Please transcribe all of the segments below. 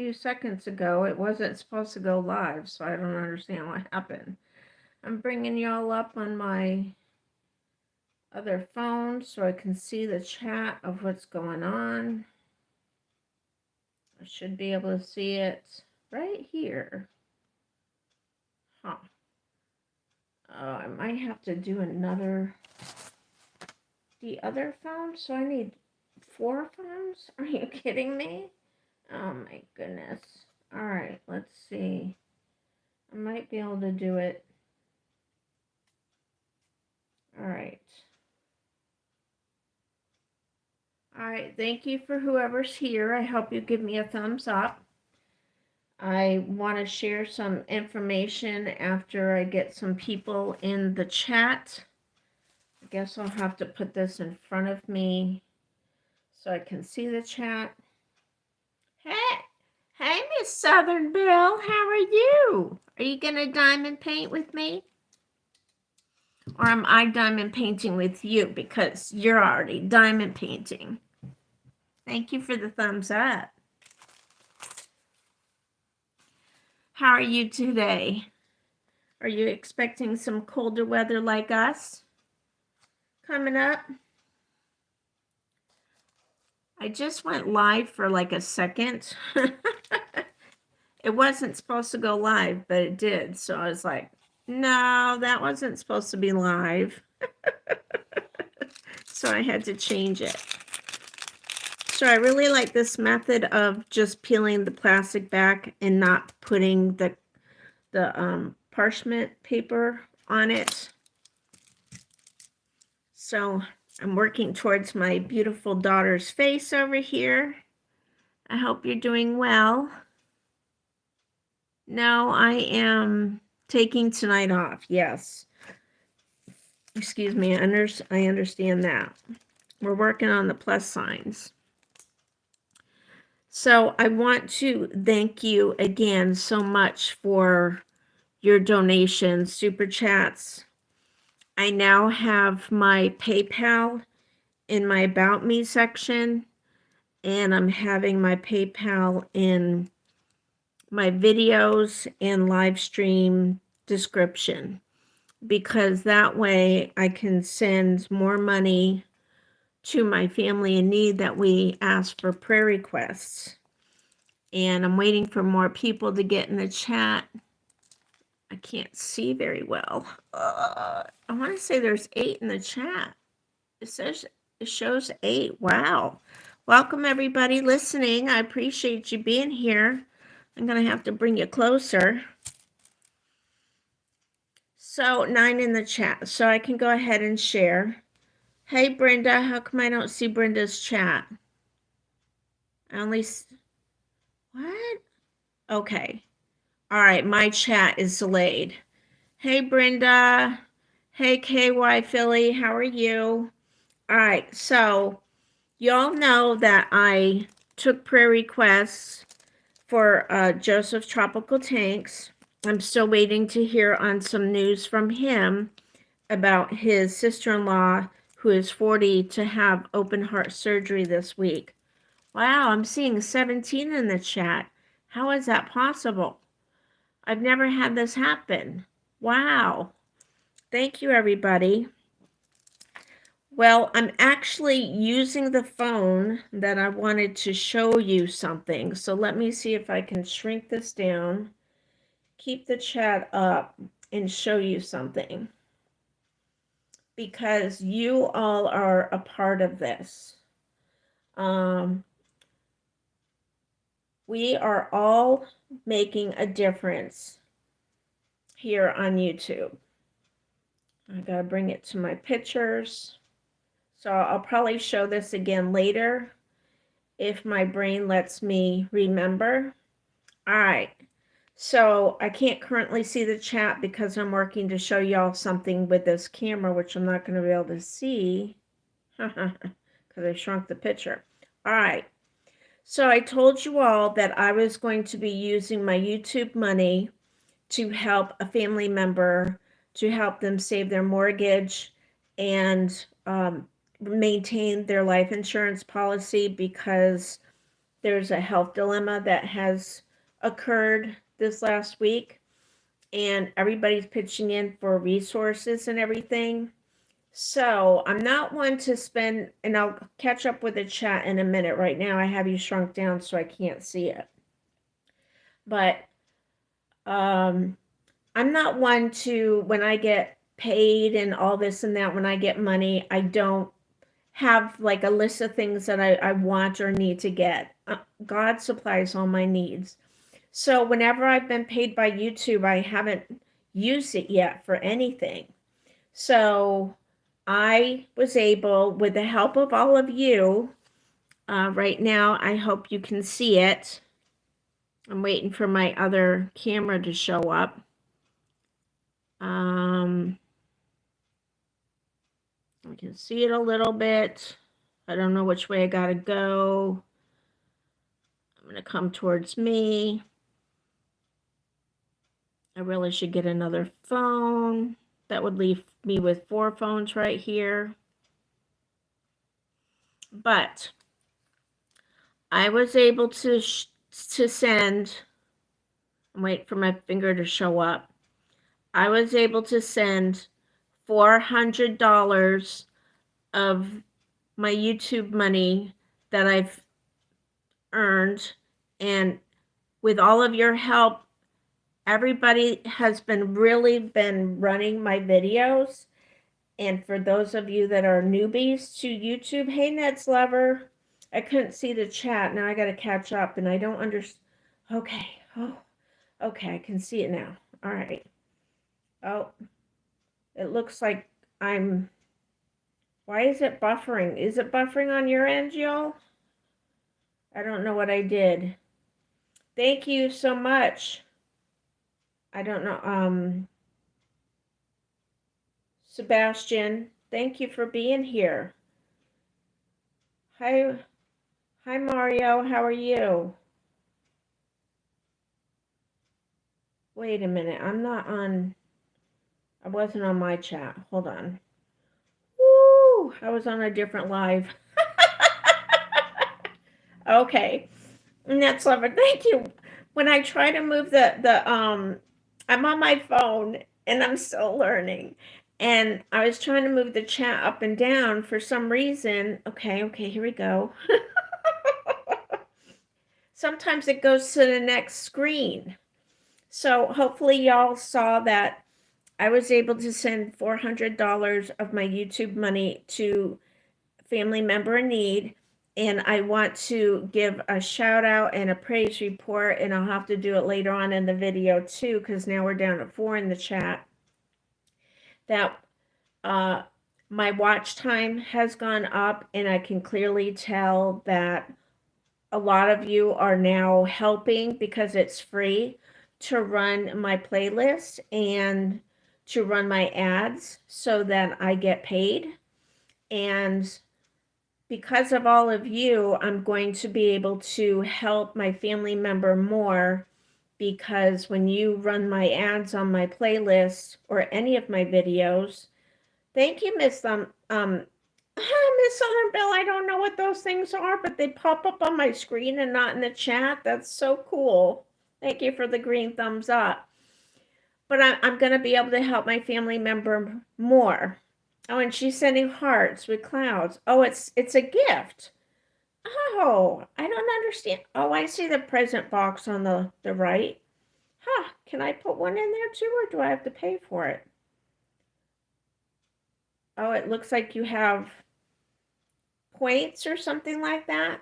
few seconds ago. It wasn't supposed to go live, so I don't understand what happened. I'm bringing y'all up on my other phone so I can see the chat of what's going on. I should be able to see it right here. Huh. I might have to do the other phone, so I need 4 phones? Are you kidding me? Oh my goodness. All right, let's see. I might be able to do it. All right. All right, thank you for whoever's here. I hope you give me a thumbs up. I want to share some information after I get some people in the chat. I guess I'll have to put this in front of me so I can see the chat. Hey, Miss Southern Belle, how are you? Are you going to diamond paint with me? Or am I diamond painting with you because you're already diamond painting? Thank you for the thumbs up. How are you today? Are you expecting some colder weather like us coming up? I just went live for like a second. It wasn't supposed to go live, but it did. So I was like, no, that wasn't supposed to be live. So I had to change it. So I really like this method of just peeling the plastic back and not putting the parchment paper on it. So I'm working towards my beautiful daughter's face over here. I hope you're doing well. No, I am taking tonight off. Yes. Excuse me. I understand that. We're working on the plus signs. So I want to thank you again so much for your donations, super chats. I now have my PayPal in my About Me section, and I'm having my PayPal in my videos and live stream description, because that way I can send more money to my family in need that we ask for prayer requests. And I'm waiting for more people to get in the chat. I can't see very well. I want to say there's 8 in the chat. It shows 8. Wow. Welcome everybody listening. I appreciate you being here. I'm going to have to bring you closer. So 9 in the chat. So I can go ahead and share. Hey, Brenda, how come I don't see Brenda's chat? I only... What? Okay. All right, my chat is delayed. Hey, Brenda. Hey, KY Philly, how are you? All right, so y'all know that I took prayer requests for Joseph Tropical Tanks. I'm still waiting to hear on some news from him about his sister-in-law, who is 40, to have open heart surgery this week. Wow, I'm seeing 17 in the chat. How is that possible? I've never had this happen. Wow. Thank you, everybody. Well, I'm actually using the phone that I wanted to show you something. So let me see if I can shrink this down, keep the chat up, and show you something, because you all are a part of this. We are all making a difference here on YouTube. I gotta bring it to my pictures. So I'll probably show this again later if my brain lets me remember. All right. So I can't currently see the chat because I'm working to show y'all something with this camera, which I'm not going to be able to see because I shrunk the picture. All right. So I told you all that I was going to be using my YouTube money to help a family member, to help them save their mortgage and maintain their life insurance policy, because there's a health dilemma that has occurred this last week, and everybody's pitching in for resources and everything. So I'm not one to spend, and I'll catch up with the chat in a minute. Right now I have you shrunk down so I can't see it. But I'm not one to, when I get paid and all this and that, when I get money, I don't have like a list of things that I want or need to get. God supplies all my needs. So whenever I've been paid by YouTube, I haven't used it yet for anything. So I was able, with the help of all of you, right now, I hope you can see it. I'm waiting for my other camera to show up. I can see it a little bit. I don't know which way I gotta go. I'm gonna come towards me. I really should get another phone. That would leave me with 4 phones right here. But I was able to send, I'm waiting for my finger to show up. I was able to send $400 of my YouTube money that I've earned, and with all of your help, everybody has really been running my videos. And for those of you that are newbies to YouTube, hey Ned's Lover, I couldn't see the chat. Now I got to catch up, and I don't understand. Okay. Oh, okay. I can see it now. All right. Oh, it looks like why is it buffering? Is it buffering on your end, y'all? I don't know what I did. Thank you so much. I don't know. Sebastian, thank you for being here. Hi, Mario. How are you? Wait a minute. I wasn't on my chat. Hold on. Woo! I was on a different live. Okay. That's Lover. Thank you. When I try to move I'm on my phone and I'm still learning. And I was trying to move the chat up and down for some reason. Okay, here we go. Sometimes it goes to the next screen. So hopefully y'all saw that I was able to send $400 of my YouTube money to a family member in need. And I want to give a shout out and a praise report, and I'll have to do it later on in the video too, because now we're down at 4 in the chat, that my watch time has gone up, and I can clearly tell that a lot of you are now helping because it's free to run my playlist and to run my ads so that I get paid. And because of all of you, I'm going to be able to help my family member more, because when you run my ads on my playlist or any of my videos, thank you, Miss Miss Southern Belle. I don't know what those things are, but they pop up on my screen and not in the chat. That's so cool. Thank you for the green thumbs up. But I'm going to be able to help my family member more. Oh, and she's sending hearts with clouds. Oh, it's a gift. Oh, I don't understand. Oh, I see the present box on the right. Huh, can I put one in there too, or do I have to pay for it? Oh, it looks like you have points or something like that.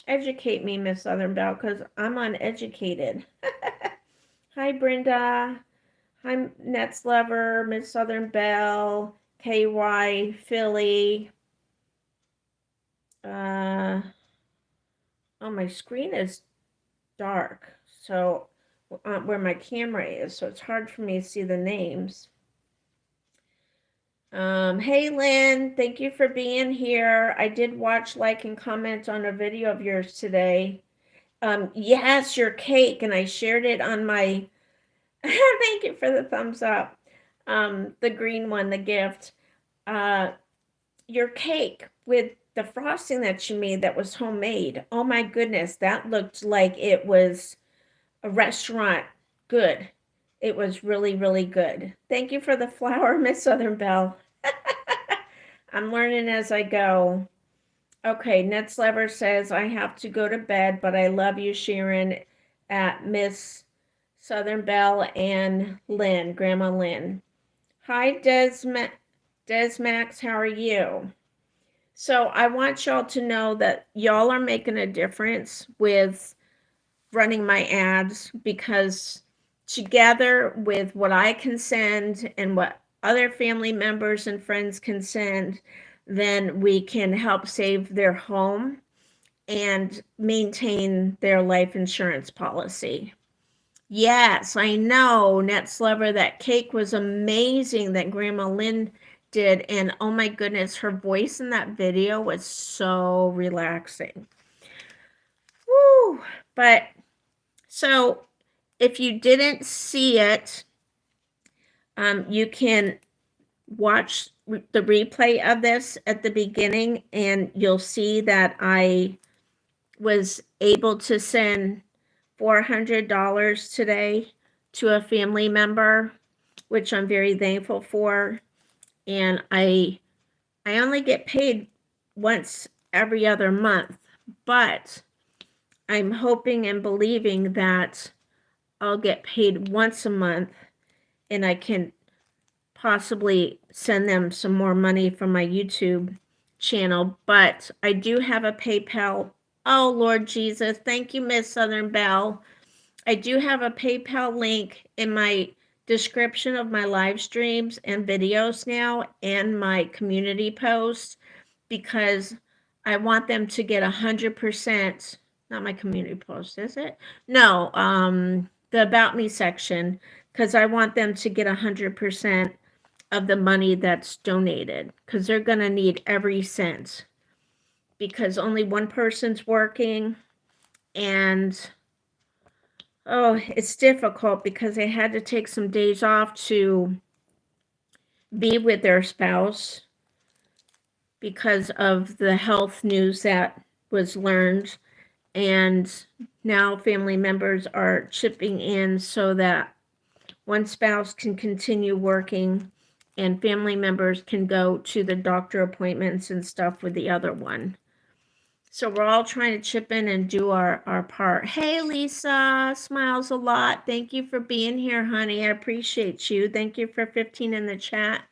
Educate me, Miss Southern Belle, because I'm uneducated. Hi, Brenda. Hi, Nets Lover, Miss Southern Belle, KY, Philly. Oh, my screen is dark, so where my camera is, so it's hard for me to see the names. Hey, Lynn, thank you for being here. I did watch, like, and comment on a video of yours today. Yes, your cake, and I shared it on my, thank you for the thumbs up. The green one, the gift. Your cake with the frosting that you made that was homemade. Oh my goodness, that looked like it was a restaurant good. It was really, really good. Thank you for the flower, Miss Southern Belle. I'm learning as I go. Okay, Netzlever says, I have to go to bed, but I love you, Sharon, at Miss Southern Belle and Lynn, Grandma Lynn. Hi, Desmax, how are you? So I want y'all to know that y'all are making a difference with running my ads, because together with what I can send and what other family members and friends can send, then we can help save their home and maintain their life insurance policy. Yes, I know, Netzlover, that cake was amazing that Grandma Lynn did. And oh my goodness, her voice in that video was so relaxing. Woo! But so if you didn't see it, you can watch the replay of this at the beginning, and you'll see that I was able to send $400 today to a family member, which I'm very thankful for. And I only get paid once every other month, but I'm hoping and believing that I'll get paid once a month, and I can possibly send them some more money from my YouTube channel. But I do have a PayPal. Oh, Lord Jesus. Thank you, Miss Southern Belle. I do have a PayPal link in my description of my live streams and videos now, and my community posts, because I want them to get 100%, not my community post, is it? No, the About Me section, because I want them to get 100% of the money that's donated, because they're going to need every cent, because only one person's working. And oh, it's difficult because they had to take some days off to be with their spouse because of the health news that was learned. And now family members are chipping in so that one spouse can continue working and family members can go to the doctor appointments and stuff with the other one. So we're all trying to chip in and do our part. Hey, Lisa, smiles a lot. Thank you for being here, honey. I appreciate you. Thank you for 15 in the chat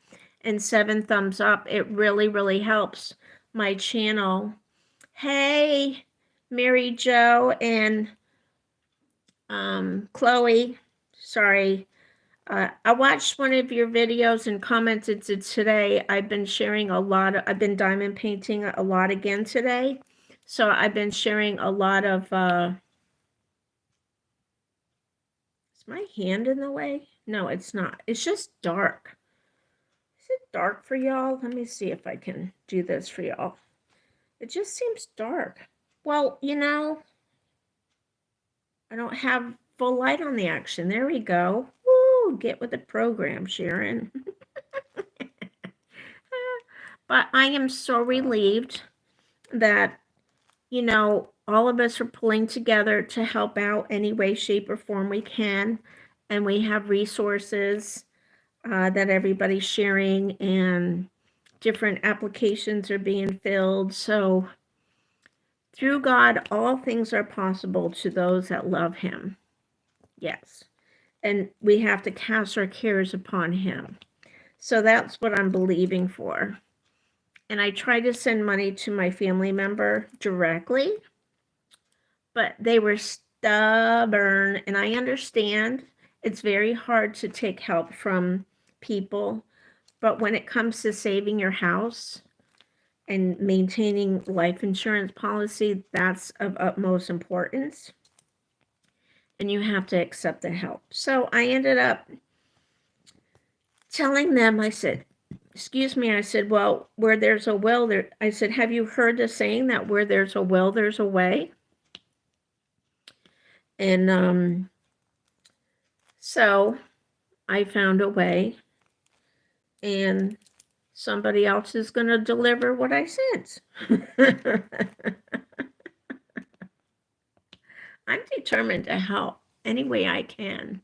and 7 thumbs up. It really, really helps my channel. Hey, Mary Jo and Chloe. Sorry. I watched one of your videos and commented today. I've been sharing a lot. I've been diamond painting a lot again today. So I've been sharing a lot of, is my hand in the way? No, it's not. It's just dark. Is it dark for y'all? Let me see if I can do this for y'all. It just seems dark. Well, you know, I don't have full light on the action. There we go. Woo, get with the program, Sharon. But I am so relieved that, you know, all of us are pulling together to help out any way, shape, or form we can. And we have resources that everybody's sharing, and different applications are being filled. So through God, all things are possible to those that love him. Yes. And we have to cast our cares upon him. So that's what I'm believing for. And I tried to send money to my family member directly, but they were stubborn. And I understand it's very hard to take help from people. But when it comes to saving your house and maintaining life insurance policy, that's of utmost importance. And you have to accept the help. So I ended up telling them, I said, excuse me, I said, well, where there's a will, there, I said, have you heard the saying that where there's a will, there's a way? And so I found a way. And somebody else is going to deliver what I sent. I'm determined to help any way I can.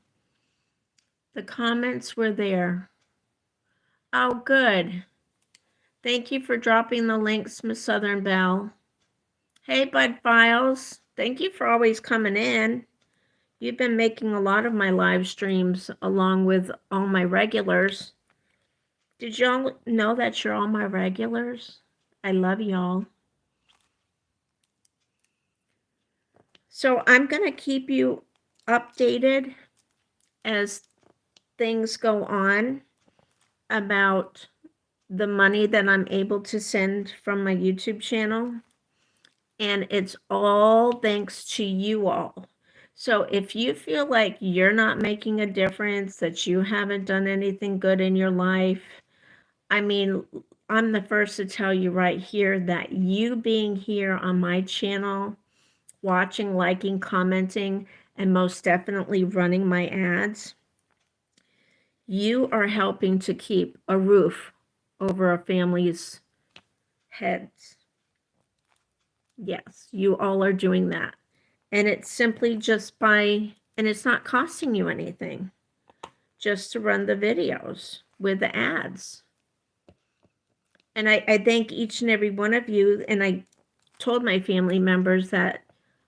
The comments were there. Oh, good. Thank you for dropping the links, Miss Southern Belle. Hey, Bud Files. Thank you for always coming in. You've been making a lot of my live streams along with all my regulars. Did y'all know that you're all my regulars? I love y'all. So I'm going to keep you updated as things go on about the money that I'm able to send from my YouTube channel. And it's all thanks to you all. So if you feel like you're not making a difference, that you haven't done anything good in your life, I mean, I'm the first to tell you right here that you being here on my channel, watching, liking, commenting, and most definitely running my ads, you are helping to keep a roof over a family's heads. Yes, you all are doing that. And it's simply just by, and it's not costing you anything, just to run the videos with the ads. And I thank each and every one of you. And I told my family members that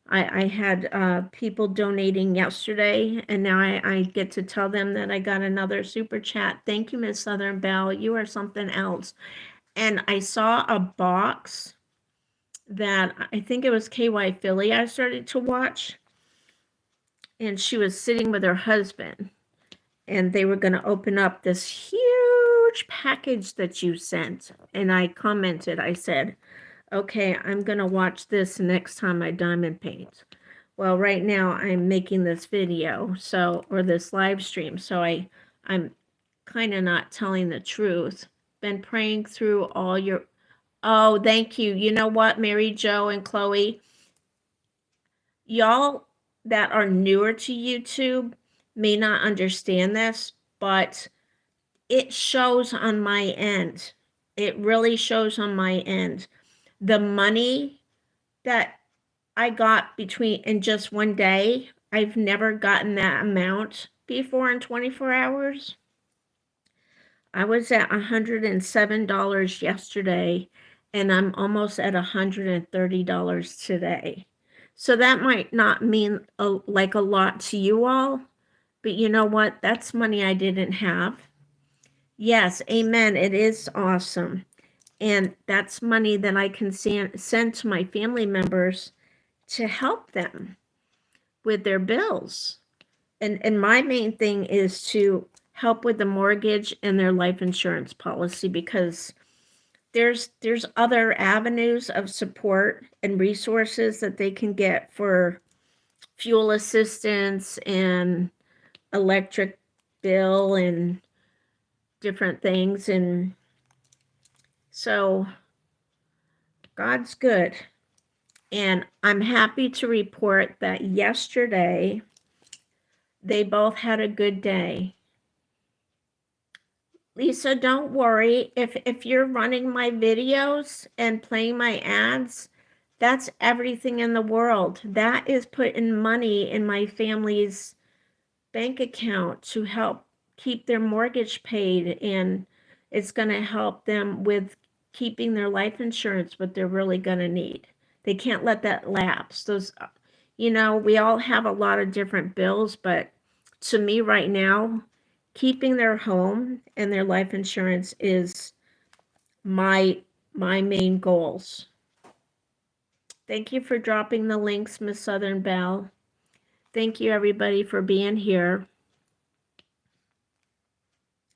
I had people donating yesterday, and now I get to tell them that I got another super chat. Thank you, Miss Southern Belle. You are something else. And I saw a box that I think it was KY Philly I started to watch, and she was sitting with her husband, and they were going to open up this huge package that you sent. And I commented, I said, okay, I'm going to watch this next time I diamond paint. Well, right now I'm making this video, or this live stream, so I'm kind of not telling the truth. Been praying through all your, oh, thank you. You know what, Marijo and Chloe, y'all that are newer to YouTube may not understand this, but it shows on my end. It really shows on my end. The money that I got in just one day, I've never gotten that amount before in 24 hours. I was at $107 yesterday, and I'm almost at $130 today. So that might not mean like a lot to you all, but you know what? That's money I didn't have. Yes, amen. It is awesome. And that's money that I can send to my family members to help them with their bills. And my main thing is to help with the mortgage and their life insurance policy, because there's other avenues of support and resources that they can get for fuel assistance and electric bill and different things. And so God's good. And I'm happy to report that yesterday they both had a good day. Lisa, don't worry. If you're running my videos and playing my ads, that's everything in the world. That is putting money in my family's bank account to help keep their mortgage paid, and it's going to help them with keeping their life insurance, what they're really going to need. They can't let that lapse. Those, we all have a lot of different bills, but to me right now, keeping their home and their life insurance is my main goals. Thank you for dropping the links, Miss Southern Belle. Thank you, everybody, for being here.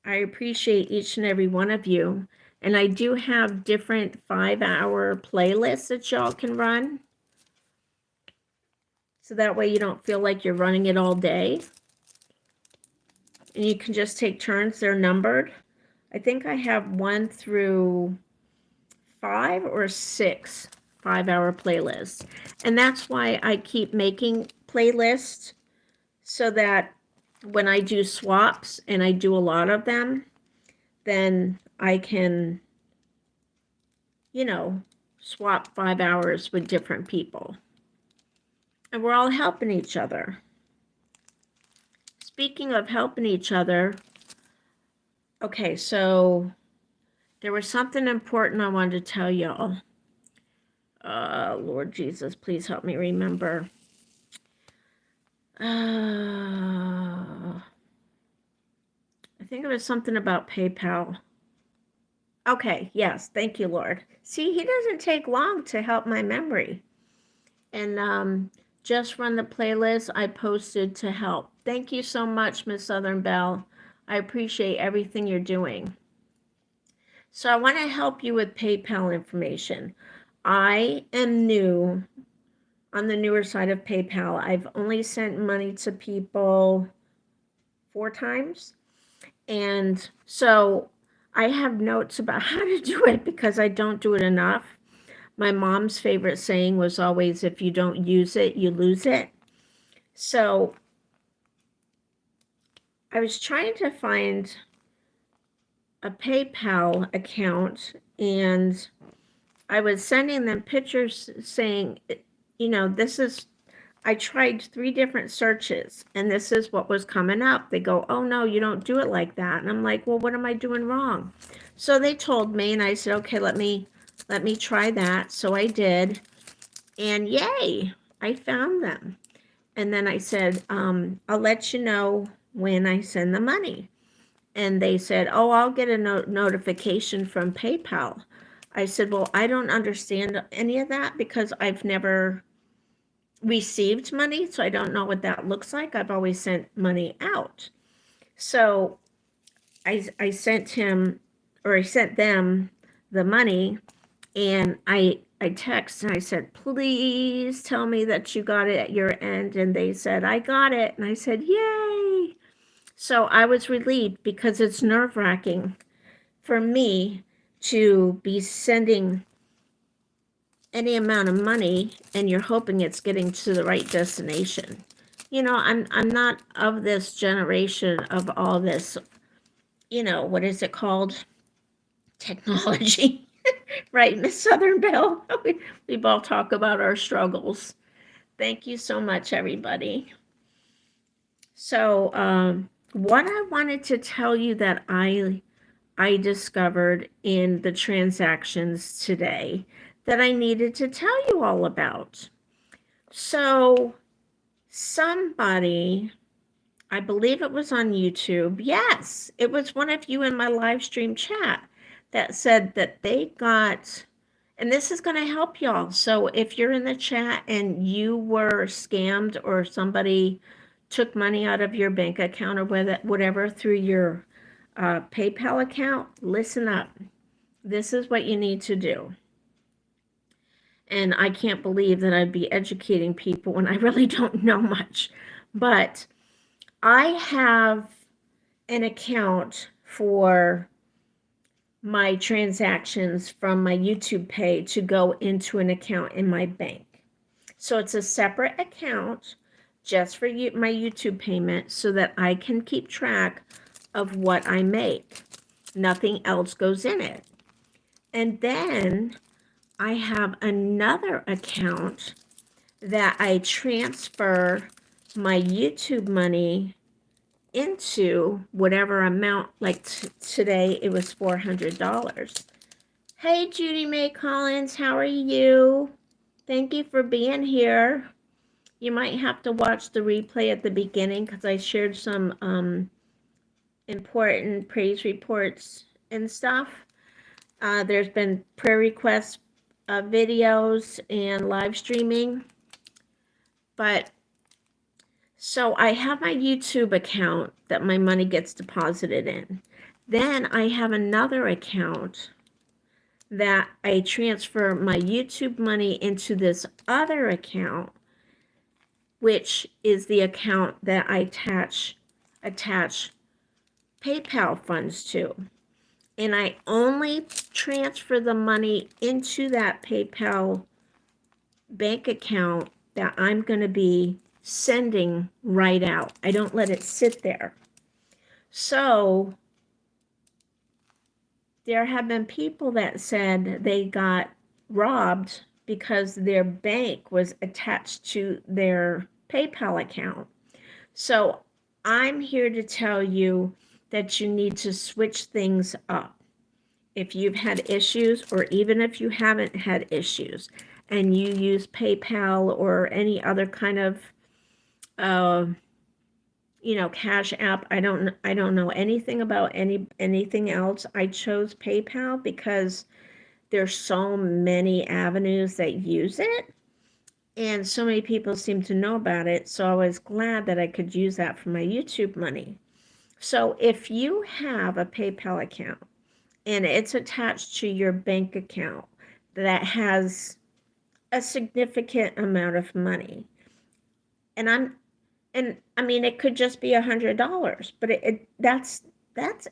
I appreciate each and every one of you. And I do have different 5-hour playlists that y'all can run. So that way you don't feel like you're running it all day. And you can just take turns. They're numbered. I think I have 1 through 5 or 6 5-hour playlists. And that's why I keep making playlists, so that when I do swaps, and I do a lot of them, then I can, you know, swap 5 hours with different people. And we're all helping each other. Speaking of helping each other, okay, so there was something important I wanted to tell y'all. Lord Jesus, please help me remember. I think it was something about PayPal. Okay, yes, thank you, Lord. See, he doesn't take long to help my memory. And just run the playlist I posted to help. Thank you so much, Miss Southern Belle. I appreciate everything you're doing. So I want to help you with PayPal information. I am new on the newer side of PayPal. I've only sent money to people 4 times. And so I have notes about how to do it because I don't do it enough. My mom's favorite saying was always, if you don't use it, you lose it. So I was trying to find a PayPal account, and I was sending them pictures saying, you know, this is, I tried 3 different searches and this is what was coming up. They go, oh no, you don't do it like that. And I'm like, well, what am I doing wrong? So they told me, and I said, okay, let me try that. So I did, and yay, I found them. And then I said, I'll let you know when I send the money. And they said, oh, I'll get a notification from PayPal. I said, well, I don't understand any of that because I've never received money, so I don't know what that looks like. I've always sent money out. So I sent him, or I sent them the money, and I texted and I said, please tell me that you got it at your end. And they said, I got it. And I said, yay. So I was relieved because it's nerve-wracking for me to be sending any amount of money and you're hoping it's getting to the right destination. You know, I'm not of this generation of all this, you know, what is it called? Technology. Right, Miss Southern Belle? We both talk about our struggles. Thank you so much, everybody. So what I wanted to tell you that I discovered in the transactions today that I needed to tell you all about. So somebody, I believe it was on YouTube, yes, it was one of you in my live stream chat that said that they got, and this is going to help y'all. So if you're in the chat and you were scammed or somebody took money out of your bank account or whatever through your PayPal account, listen up. This is what you need to do. And I can't believe that I'd be educating people when I really don't know much. But I have an account for my transactions from my YouTube pay to go into an account in my bank. So it's a separate account just for my YouTube payment so that I can keep track of what I make. Nothing else goes in it. And then I have another account that I transfer my YouTube money into, whatever amount, like today it was $400. Hey, Judy Mae Collins, how are you? Thank you for being here. You might have to watch the replay at the beginning because I shared some important praise reports and stuff. There's been prayer requests, videos, and live streaming. But so I have my YouTube account that my money gets deposited in. Then I have another account that I transfer my YouTube money into this other account, which is the account that I attach PayPal funds to. And I only transfer the money into that PayPal bank account that I'm going to be sending right out. I don't let it sit there. So there have been people that said they got robbed because their bank was attached to their PayPal account. So I'm here to tell you that you need to switch things up. If you've had issues, or even if you haven't had issues, and you use PayPal or any other kind of Cash App. I don't know anything about anything else. I chose PayPal because there's so many avenues that use it, and so many people seem to know about it. So I was glad that I could use that for my YouTube money. So if you have a PayPal account and it's attached to your bank account that has a significant amount of money, and I mean, it could just be $100, but that's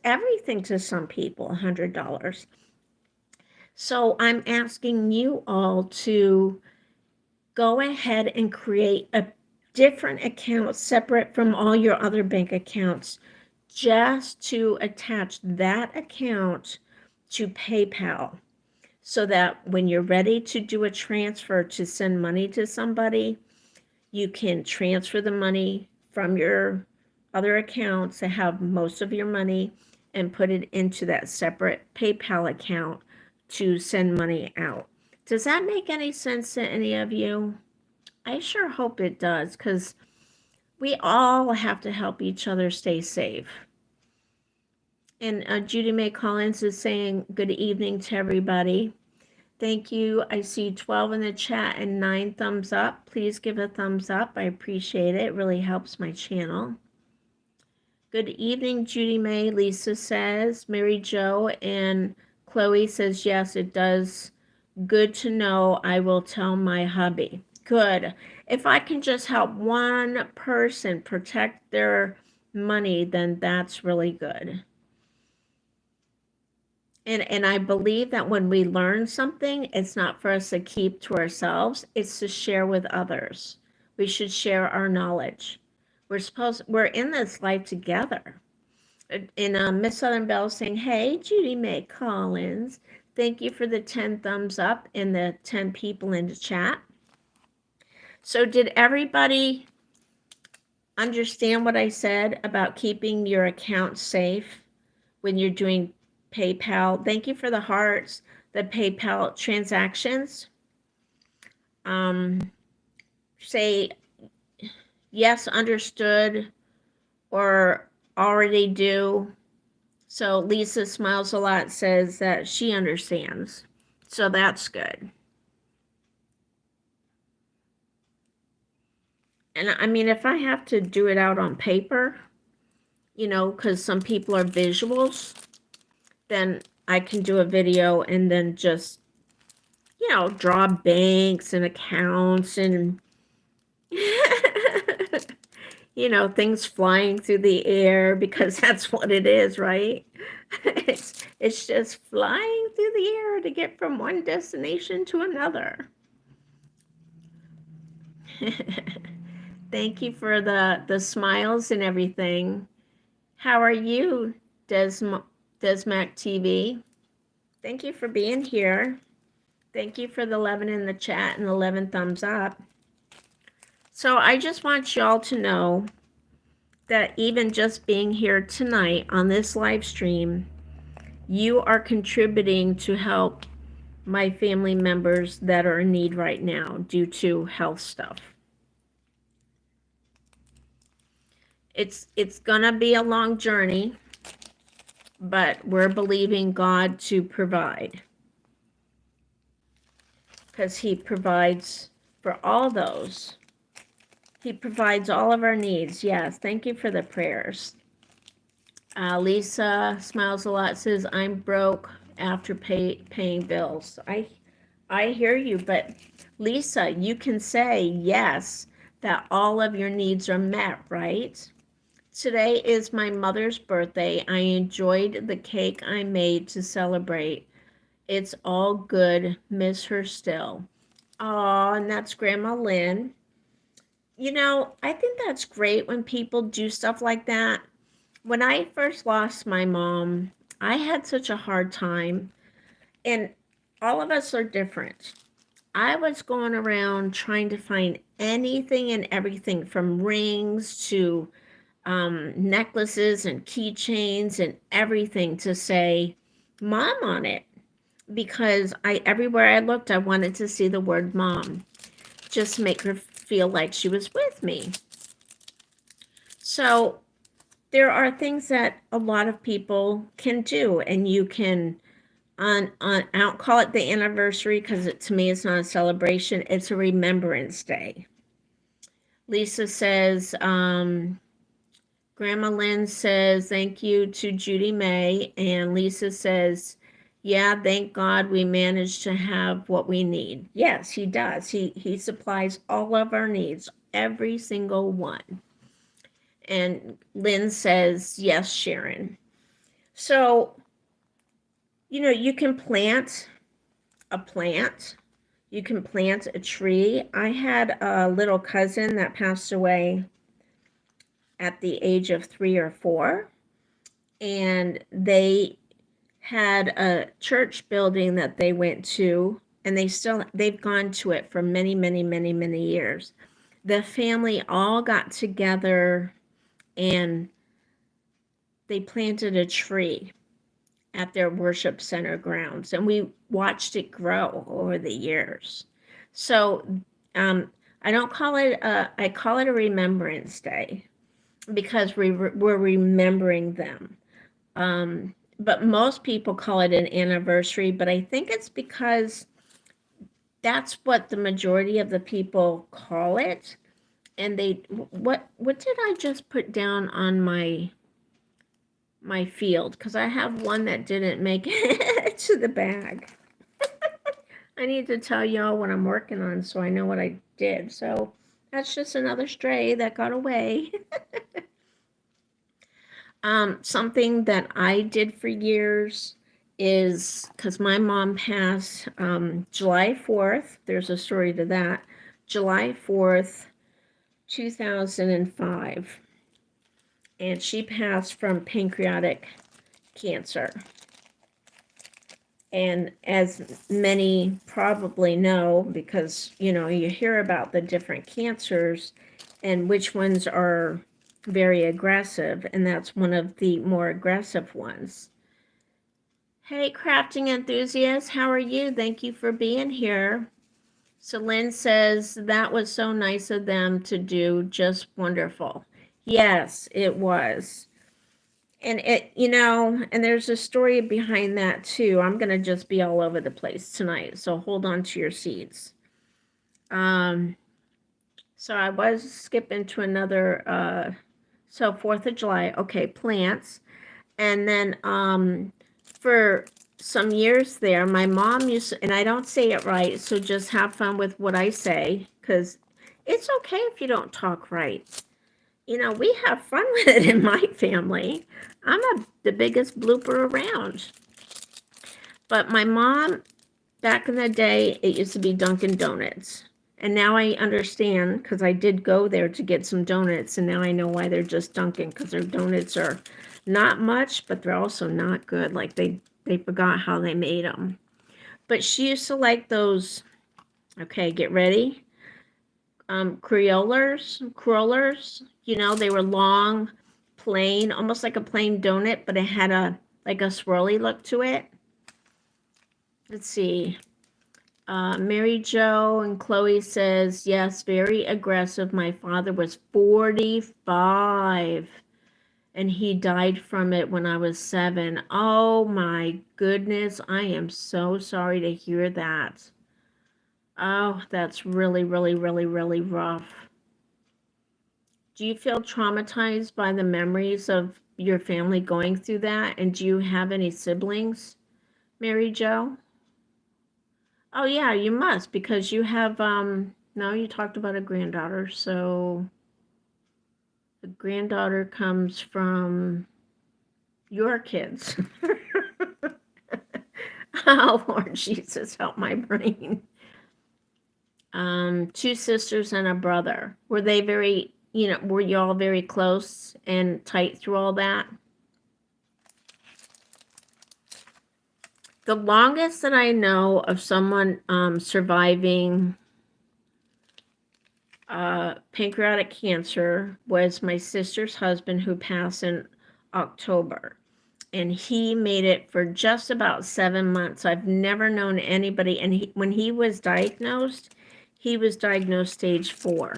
everything to some people, $100. So I'm asking you all to go ahead and create a different account separate from all your other bank accounts, just to attach that account to PayPal, so that when you're ready to do a transfer to send money to somebody, you can transfer the money from your other accounts that have most of your money and put it into that separate PayPal account to send money out. Does that make any sense to any of you? I sure hope it does, because we all have to help each other stay safe. And Judy Mae Collins is saying good evening to everybody. Thank you. I see 12 in the chat and 9 thumbs up. Please give a thumbs up. I appreciate it. It really helps my channel. Good evening, Judy Mae. Lisa says. Mary Jo and Chloe says, yes, it does. Good to know. I will tell my hubby. Good. If I can just help one person protect their money, then that's really good. And I believe that when we learn something, it's not for us to keep to ourselves. It's to share with others. We should share our knowledge. We're in this life together. And Miss Southern Belle saying, hey, Judy Mae Collins, thank you for the 10 thumbs up and the 10 people in the chat. So did everybody understand what I said about keeping your account safe when you're doing PayPal? Thank you for the hearts, the PayPal transactions. Say yes, understood, or already do. So Lisa Smiles a Lot says that she understands. So that's good. And I mean, if I have to do it out on paper, because some people are visuals, then I can do a video and then just, draw banks and accounts and, things flying through the air, because that's what it is, right? It's just flying through the air to get from one destination to another. Thank you for the smiles and everything. How are you, Desmac TV? Thank you for being here. Thank you for the 11 in the chat and 11 thumbs up. So I just want y'all to know that even just being here tonight on this live stream, you are contributing to help my family members that are in need right now due to health stuff. It's gonna be a long journey, but we're believing God to provide, because He provides for all those. He provides all of our needs. Yes, thank you for the prayers. Lisa Smiles a Lot says, I'm broke after paying bills. I hear you, but Lisa, you can say yes, that all of your needs are met, right? Today is my mother's birthday. I enjoyed the cake I made to celebrate. It's all good. Miss her still. Oh, and that's Grandma Lynn. I think that's great when people do stuff like that. When I first lost my mom, I had such a hard time, and all of us are different. I was going around trying to find anything and everything from rings to necklaces and keychains and everything to say mom on it, because everywhere I looked, I wanted to see the word mom, just to make her feel like she was with me. So there are things that a lot of people can do, and you can I don't call it the anniversary, because to me it's not a celebration, it's a remembrance day. Lisa says, Grandma Lynn says, thank you to Judy May. And Lisa says, yeah, thank God we managed to have what we need. Yes, he does. He supplies all of our needs, every single one. And Lynn says, yes, Sharon. So, you can plant a plant. You can plant a tree. I had a little cousin that passed away at the age of 3 or 4, and they had a church building that they went to, and they've gone to it for many, many, many, many years. The family all got together and they planted a tree at their worship center grounds, and we watched it grow over the years. So I don't call it I call it a remembrance day, because we're remembering them. But most people call it an anniversary, but I think it's because that's what the majority of the people call it. And what did I just put down on my field? Because I have one that didn't make it to the bag. I need to tell y'all what I'm working on so I know what I did. So that's just another stray that got away. Something that I did for years is, because my mom passed July 4th, there's a story to that, July 4th, 2005. And she passed from pancreatic cancer. And as many probably know, because, you hear about the different cancers and which ones are very aggressive, and that's one of the more aggressive ones. Hey, crafting enthusiasts, how are you? Thank you for being here. So Lynn says, that was so nice of them to do, just wonderful. Yes, it was. And and there's a story behind that too. I'm going to just be all over the place tonight, so hold on to your seats. So I was skipping to another, so 4th of July, okay, plants. And then for some years there, my mom used to, and I don't say it right, so just have fun with what I say, because it's okay if you don't talk right. We have fun with it in my family. I'm the biggest blooper around. But my mom, back in the day, it used to be Dunkin' Donuts. And now I understand, because I did go there to get some donuts, and now I know why they're just Dunkin', because their donuts are not much, but they're also not good. Like they forgot how they made them. But she used to like those, okay, get ready, crullers. They were long, plain, almost like a plain donut, but it had a swirly look to it. Let's see. Marijo and Chloe says, yes, very aggressive. My father was 45 and he died from it when I was 7. Oh my goodness. I am so sorry to hear that. Oh, that's really, really, really, really rough. Do you feel traumatized by the memories of your family going through that? And do you have any siblings, Mary Jo? Oh yeah, you must, because you have no, you talked about a granddaughter, so the granddaughter comes from your kids. Oh Lord Jesus, help my brain. 2 sisters and a brother. Were they very, were you all very close and tight through all that? The longest that I know of someone surviving pancreatic cancer was my sister's husband, who passed in October. And he made it for just about 7 months. I've never known anybody. And when he was diagnosed stage 4.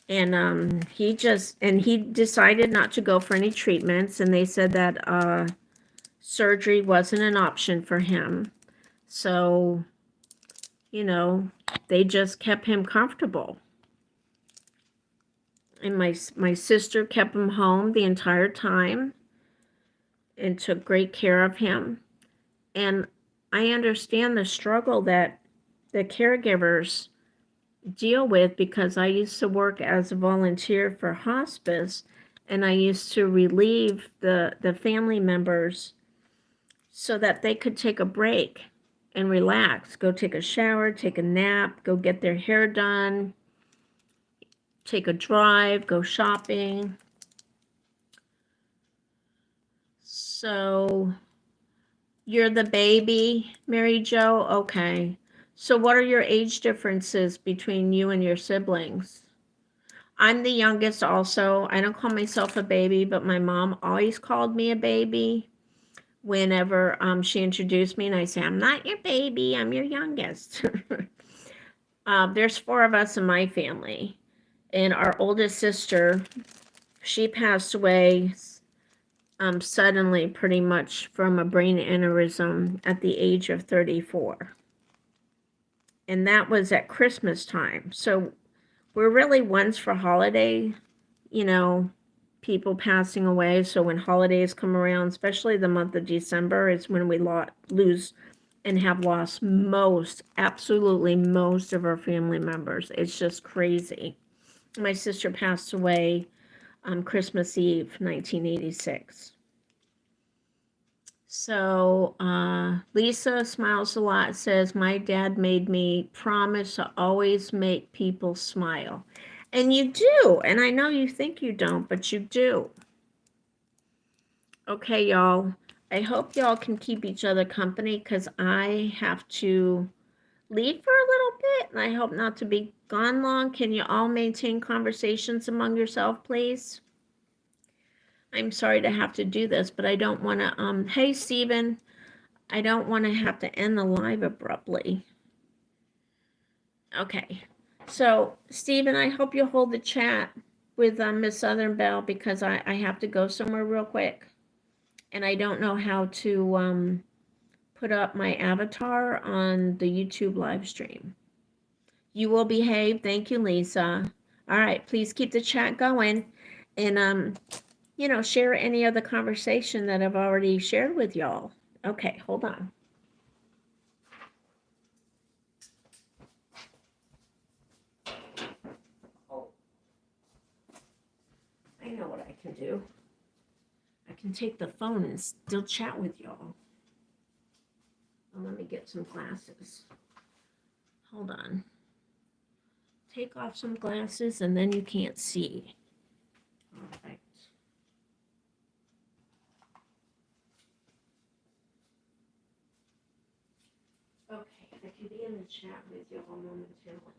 And he decided not to go for any treatments. And they said that surgery wasn't an option for him. So, you know, they just kept him comfortable. And my sister kept him home the entire time and took great care of him. And I understand the struggle that the caregivers deal with, because I used to work as a volunteer for hospice, and I used to relieve the family members so that they could take a break and relax, go take a shower, take a nap, go get their hair done, take a drive, go shopping. So you're the baby, Mary Jo? Okay. So what are your age differences between you and your siblings? I'm the youngest also. I don't call myself a baby, but my mom always called me a baby whenever she introduced me, and I say, I'm not your baby, I'm your youngest. There's 4 of us in my family, and our oldest sister, she passed away suddenly, pretty much from a brain aneurysm at the age of 34. And that was at Christmas time. So we're really ones for holiday, you know, people passing away. So when holidays come around, especially the month of December, is when we lose and have lost absolutely most of our family members. It's just crazy. My sister passed away on Christmas Eve, 1986. So Lisa smiles a lot, says, my dad made me promise to always make people smile. And you do. And I know you think you don't, but you do. Okay, y'all. I hope y'all can keep each other company, because I have to leave for a little bit, and I hope not to be gone long. Can you all maintain conversations among yourself, please? I'm sorry to have to do this, but I don't want to, hey, Stephen, I don't want to have to end the live abruptly. Okay. So, Stephen, I hope you hold the chat with Miss Southern Belle, because I have to go somewhere real quick. And I don't know how to put up my avatar on the YouTube live stream. You will behave. Thank you, Lisa. All right. Please keep the chat going. And, you know, share any of the conversation that I've already shared with y'all. Okay, hold on. Oh, I know what I can do. I can take the phone and still chat with y'all. Oh, let me get some glasses. Hold on. Take off some glasses and then you can't see. All right. Okay, I can be in the chat with you all momentarily.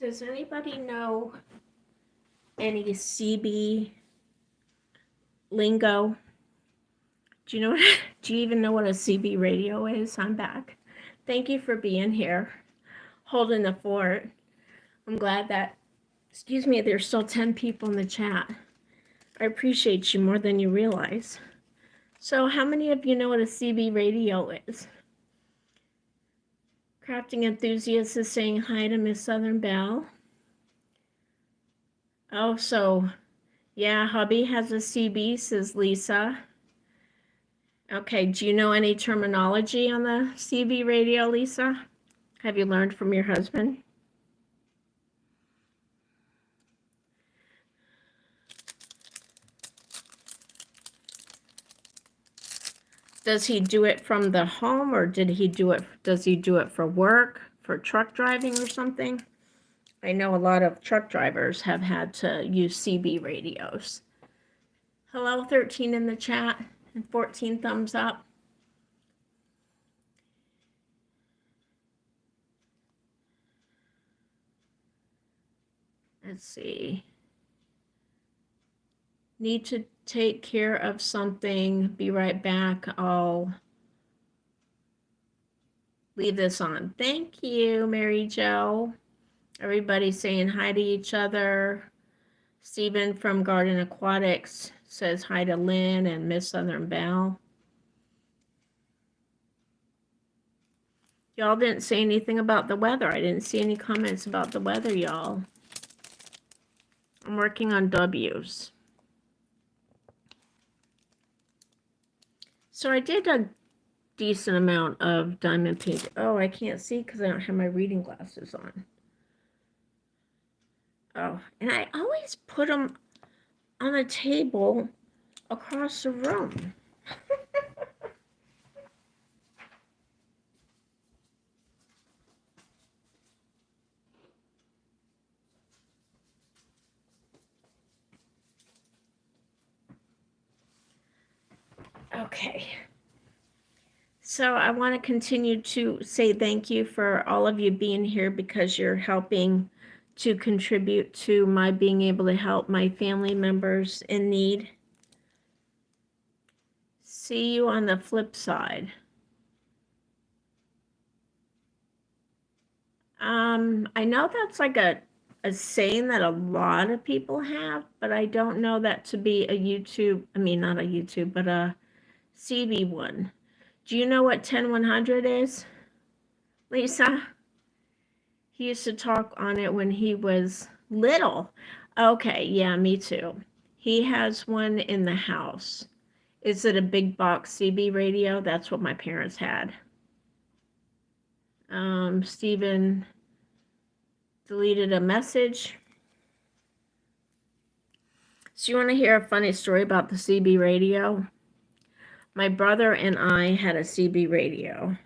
Does anybody know any CB lingo? Do you know? Do you even know what a CB radio is? I'm back. Thank you for being here, holding the fort. I'm glad that, excuse me, there's still 10 people in the chat. I appreciate you more than you realize. So how many of you know what a CB radio is? Crafting Enthusiast is saying hi to Miss Southern Belle. Oh, so yeah, hubby has a CB, says Lisa. Okay, do you know any terminology on the CB radio, Lisa? Have you learned from your husband? Does he do it from the home, or does he do it for work, for truck driving or something? I know a lot of truck drivers have had to use CB radios. Hello, 13 in the chat and 14 thumbs up. Let's see. Need to take care of something. Be right back. I'll leave this on. Thank you, Mary Jo. Everybody saying hi to each other. Stephen from Garden Aquatics says hi to Lynn and Miss Southern Belle. Y'all didn't say anything about the weather. I didn't see any comments about the weather, y'all. I'm working on W's. So I did a decent amount of diamond paint. Oh, I can't see because I don't have my reading glasses on. Oh, and I always put them on a table across the room. Okay. So I want to continue to say thank you for all of you being here, because you're helping to contribute to my being able to help my family members in need. See you on the flip side. I know that's like a saying that a lot of people have, but I don't know that to be a YouTube, I mean, not a YouTube, but a CB one. Do you know what 10100 is, Lisa? He used to talk on it when he was little. Okay, yeah, me too. He has one in the house. Is it a big box CB radio? That's what my parents had. Stephen deleted a message. So you want to hear a funny story about the CB radio? My brother and I had a CB radio,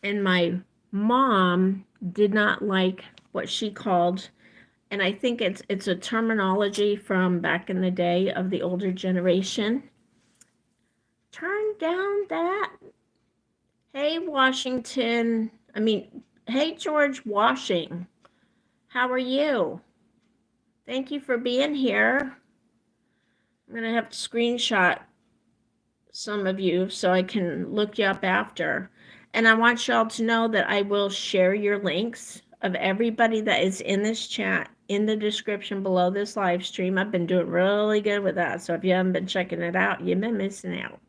and my mom did not like what she called, and I think it's a terminology from back in the day of the older generation. Turn down that. Hey, Washington. Hey, George Washing. How are you? Thank you for being here. I'm going to have to screenshot some of you so I can look you up after. And I want y'all to know that I will share your links of everybody that is in this chat in the description below this live stream. I've been doing really good with that. So if you haven't been checking it out, you've been missing out.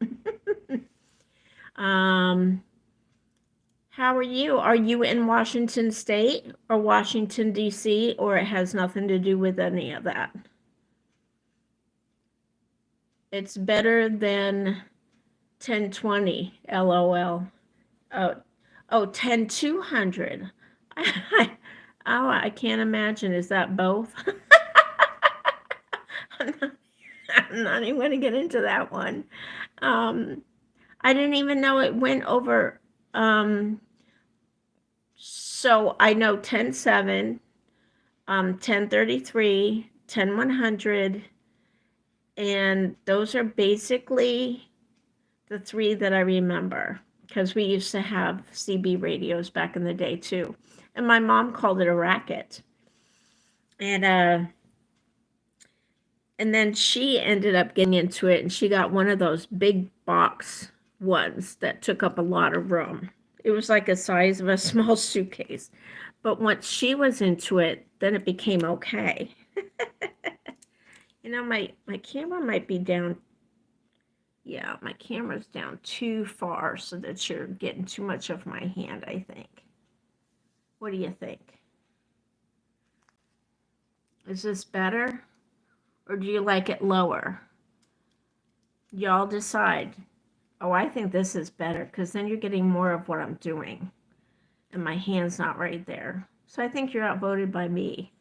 How are you? Are you in Washington State or Washington, D.C., or it has nothing to do with any of that? It's better than 1020, LOL. Oh, 10200. I can't imagine. Is that both? I'm not even going to get into that one. I didn't even know it went over. So I know 107, 1033, 10100, and those are basically the three that I remember. because we used to have CB radios back in the day too. And my mom called it a racket. And then she ended up getting into it, and she got one of those big box ones that took up a lot of room. It was like the size of a small suitcase. But once she was into it, then it became okay. You know, my camera might be down. Yeah, my camera's down too far so that you're getting too much of my hand, I think. What do you think? Is this better? Or do you like it lower? Y'all decide. Oh, I think this is better because then you're getting more of what I'm doing. And my hand's not right there. So I think you're outvoted by me.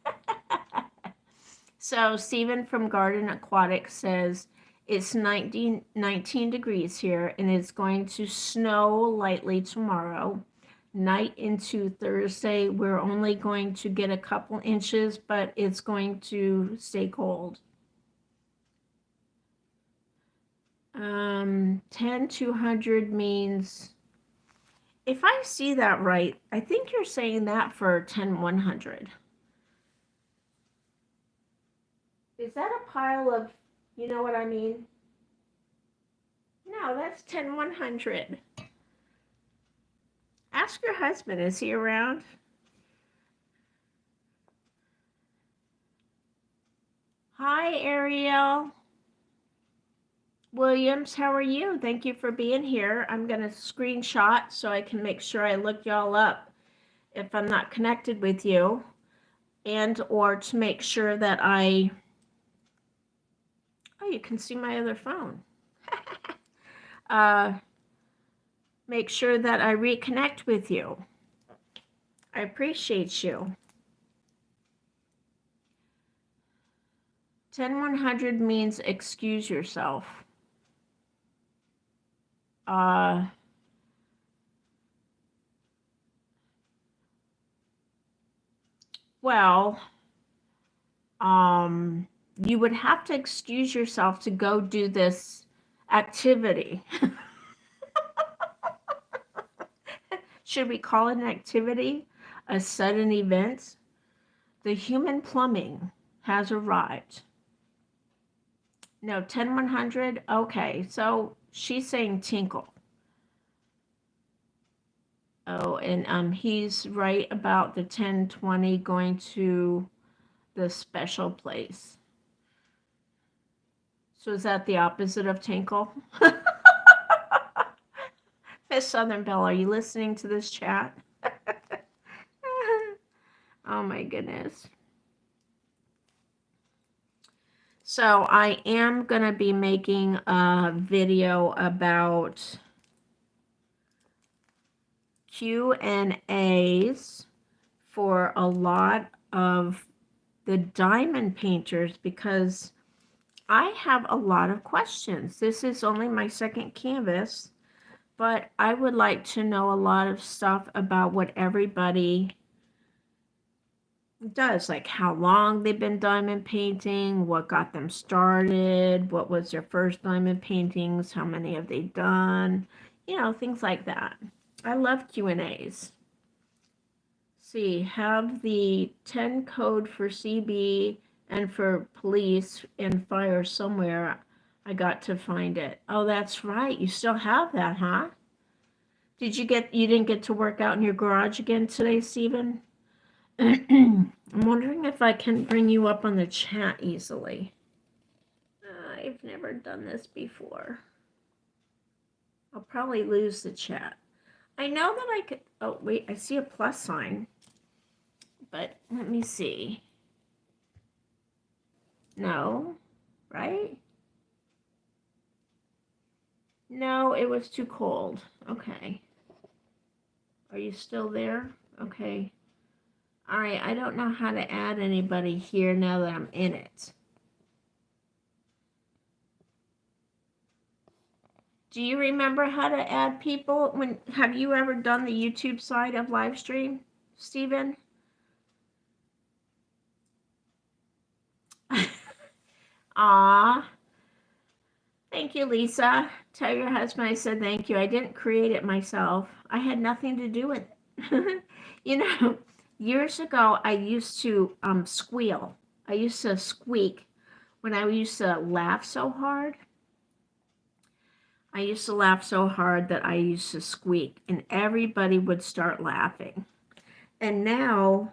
So Stephen from Garden Aquatic says, it's 19 degrees here and it's going to snow lightly tomorrow. Night into Thursday, we're only going to get a couple inches, but it's going to stay cold. 10 to 100 means, if I see that right, I think you're saying that for 10 100. Is that a pile of, you know what I mean? No, that's 10 100. Ask your husband, is he around? Hi, Ariel Williams, how are you? Thank you for being here. I'm going to screenshot so I can make sure I look y'all up if I'm not connected with you, and or to make sure that oh, you can see my other phone. Make sure that I reconnect with you. I appreciate you. 10 100 means excuse yourself. Well, you would have to excuse yourself to go do this activity. Should we call it an activity? A sudden event? The human plumbing has arrived. No, 10 100? Okay, so she's saying tinkle. Oh, and he's right about the 10 20 going to the special place. So is that the opposite of tinkle? Miss Southern Belle, are you listening to this chat? Oh my goodness. So I am going to be making a video about Q&As for a lot of the diamond painters because I have a lot of questions. This is only my second canvas, but I would like to know a lot of stuff about what everybody does, like how long they've been diamond painting, what got them started, what was their first diamond paintings, how many have they done, you know, things like that. I love Q&As. See, have the 10 code for CB and for police and fire somewhere. I got to find it. Oh, that's right. You still have that, huh? You didn't get to work out in your garage again today, Stephen? I'm wondering if I can bring you up on the chat easily. I've never done this before. I'll probably lose the chat. I know that I could, oh wait, I see a plus sign. But let me see. No, right? No, it was too cold. Okay. Are you still there? Okay. All right, I don't know how to add anybody here now that I'm in it. Do you remember how to add people? Have you ever done the YouTube side of Livestream, Stephen? Ah, Thank you, Lisa. Tell your husband I said thank you. I didn't create it myself. I had nothing to do with it. You know, years ago, I used to squeal. I used to squeak when I used to laugh so hard. I used to laugh so hard that I used to squeak, and everybody would start laughing. And now,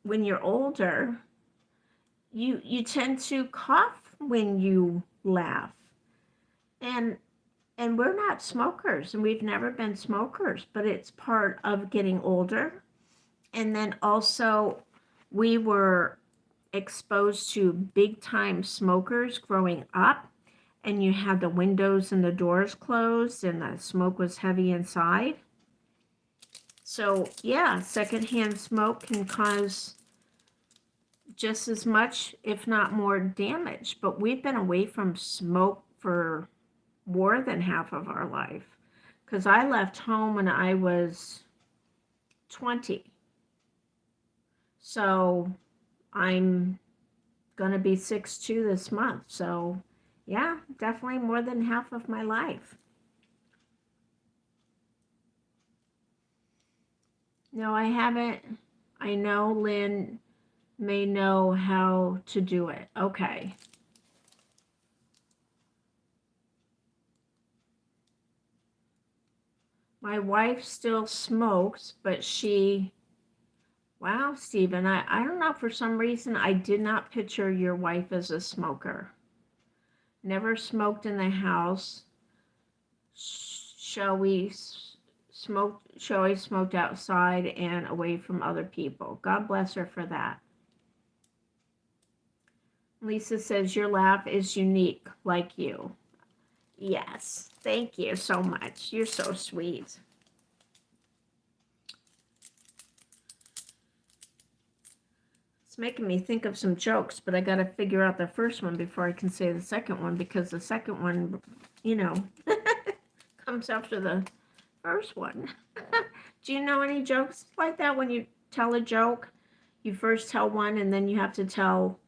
when you're older, you tend to cough when you laugh. And we're not smokers, and we've never been smokers, but it's part of getting older. And then also, we were exposed to big time smokers growing up, and you had the windows and the doors closed, and the smoke was heavy inside. So, yeah, secondhand smoke can cause just as much, if not more, damage. But we've been away from smoke for more than half of our life, because I left home when I was 20. So I'm gonna be 6'2" this month. So yeah, definitely more than half of my life. No, I haven't. I know Lynn may know how to do it. Okay. My wife still smokes, but she, wow, Stephen, I don't know, for some reason I did not picture your wife as a smoker. Never smoked in the house. Shelley smoked outside and away from other people. God bless her for that. Lisa says, your laugh is unique, like you. Yes, thank you so much. You're so sweet. It's making me think of some jokes, but I got to figure out the first one before I can say the second one, because the second one, comes after the first one. Do you know any jokes like that? When you tell a joke, you first tell one and then you have to tell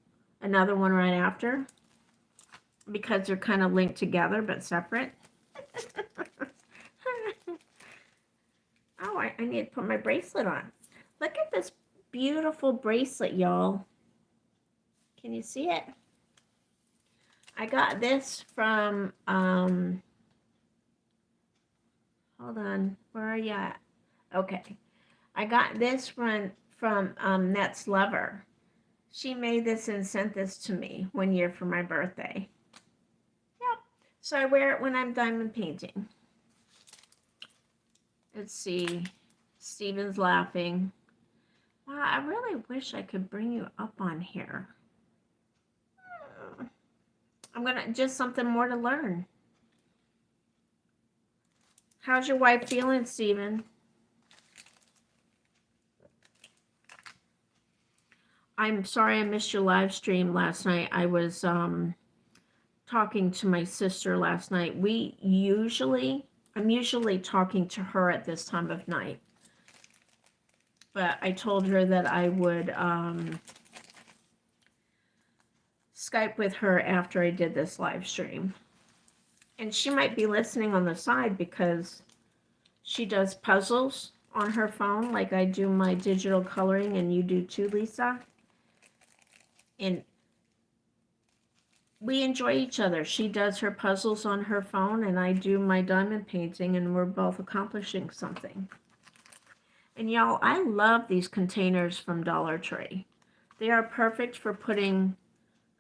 another one right after, because they're kind of linked together but separate. Oh, I need to put my bracelet on. Look at this beautiful bracelet, y'all. Can you see it? I got this from, hold on, where are you at? Okay. I got this one from Net's Lover. She made this and sent this to me one year for my birthday. Yep. So I wear it when I'm diamond painting. Let's see. Steven's laughing. Wow, I really wish I could bring you up on here. I'm gonna, just something more to learn. How's your wife feeling, Steven? I'm sorry I missed your live stream last night. I was talking to my sister last night. I'm usually talking to her at this time of night. But I told her that I would Skype with her after I did this live stream. And she might be listening on the side because she does puzzles on her phone, like I do my digital coloring, and you do too, Lisa. And we enjoy each other. She does her puzzles on her phone, and I do my diamond painting, and we're both accomplishing something. And y'all, I love these containers from Dollar Tree. They are perfect for putting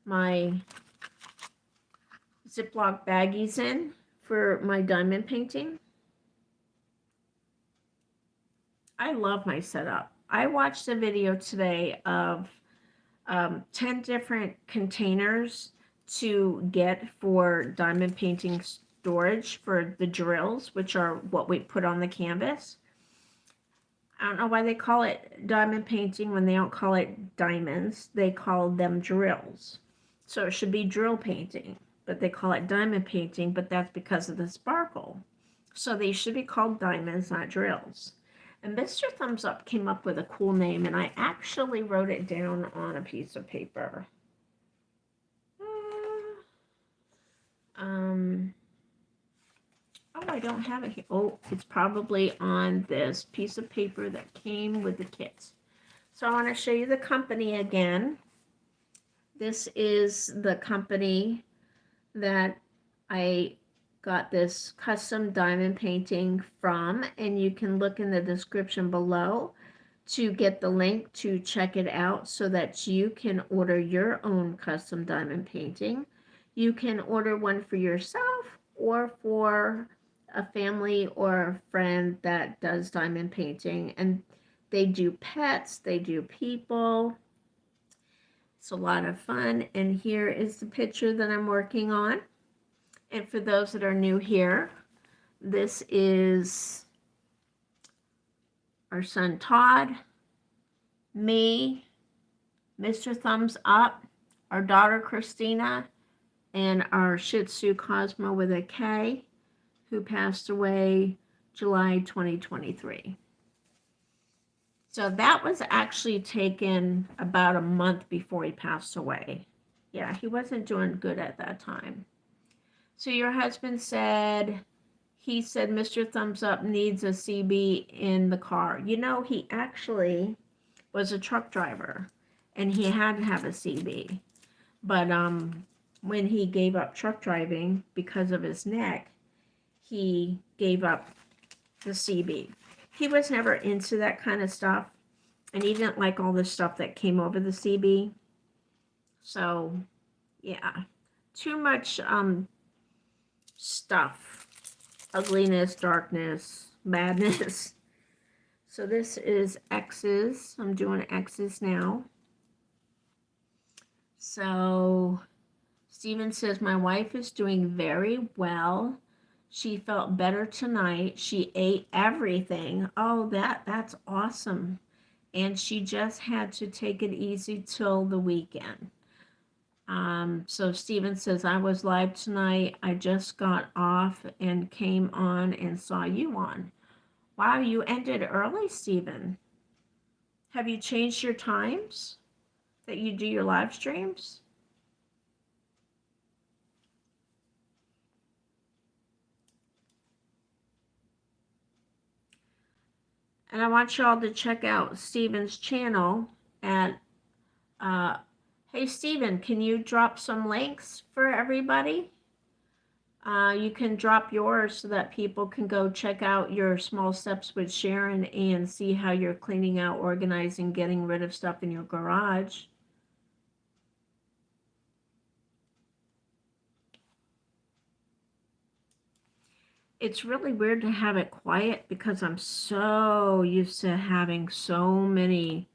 my Ziploc baggies in for my diamond painting. I love my setup. I watched a video today of 10 different containers to get for diamond painting storage for the drills, which are what we put on the canvas. I don't know why they call it diamond painting when they don't call it diamonds. They call them drills. So it should be drill painting, but they call it diamond painting, but that's because of the sparkle. So they should be called diamonds, not drills. And Mr. Thumbs Up came up with a cool name, and I actually wrote it down on a piece of paper. Oh, I don't have it here. Oh, it's probably on this piece of paper that came with the kit. So I want to show you the company again. This is the company that I got this custom diamond painting from, and you can look in the description below to get the link to check it out so that you can order your own custom diamond painting. You can order one for yourself or for a family or a friend that does diamond painting, and they do pets, they do people. It's a lot of fun, and here is the picture that I'm working on. And for those that are new here, this is our son Todd, me, Mr. Thumbs Up, our daughter Christina, and our Shih Tzu Cosmo with a K, who passed away July 2023. So that was actually taken about a month before he passed away. Yeah, he wasn't doing good at that time. So your husband said, he said Mr. Thumbs Up needs a CB in the car. You know, he actually was a truck driver and he had to have a CB. But when he gave up truck driving because of his neck, he gave up the CB. He was never into that kind of stuff, and he didn't like all the stuff that came over the CB. So, yeah, too much stuff, ugliness, darkness, madness. So this is X's. I'm doing X's now. So Stephen says, my wife is doing very well. She felt better tonight. She ate everything. Oh, that's awesome. And she just had to take it easy till the weekend. So Stephen says, I was live tonight. I just got off and came on and saw you on. Wow, you ended early, Stephen. Have you changed your times that you do your live streams? And I want y'all to check out Stephen's channel at, hey Stephen, can you drop some links for everybody? You can drop yours so that people can go check out your Small Steps with Sharon and see how you're cleaning out, organizing, getting rid of stuff in your garage. It's really weird to have it quiet because I'm so used to having so many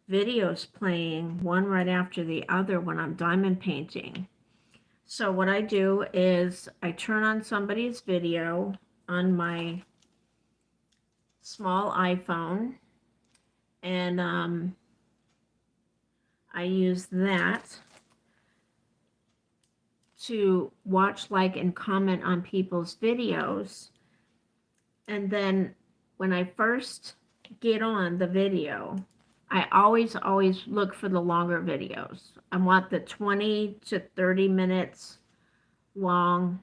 videos playing one right after the other when I'm diamond painting. So what I do is I turn on somebody's video on my small iPhone, and I use that to watch, like, and comment on people's videos. And then when I first get on the video, I always look for the longer videos. I want the 20 to 30 minutes long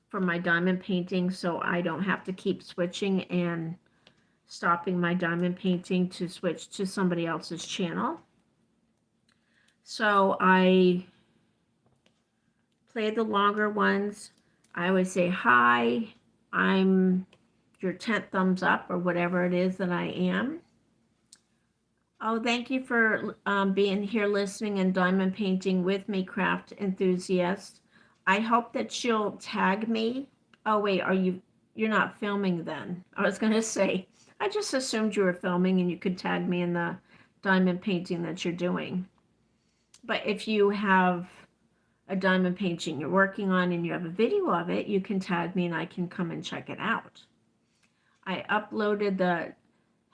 for my diamond painting, so I don't have to keep switching and stopping my diamond painting to switch to somebody else's channel. So I play the longer ones. I always say, hi, I'm your 10th thumbs up, or whatever it is that I am. Oh, thank you for being here listening and diamond painting with me, craft enthusiast. I hope that you'll tag me. Oh, wait, you're not filming then? I was going to say, I just assumed you were filming and you could tag me in the diamond painting that you're doing. But if you have a diamond painting you're working on and you have a video of it, you can tag me and I can come and check it out. I uploaded the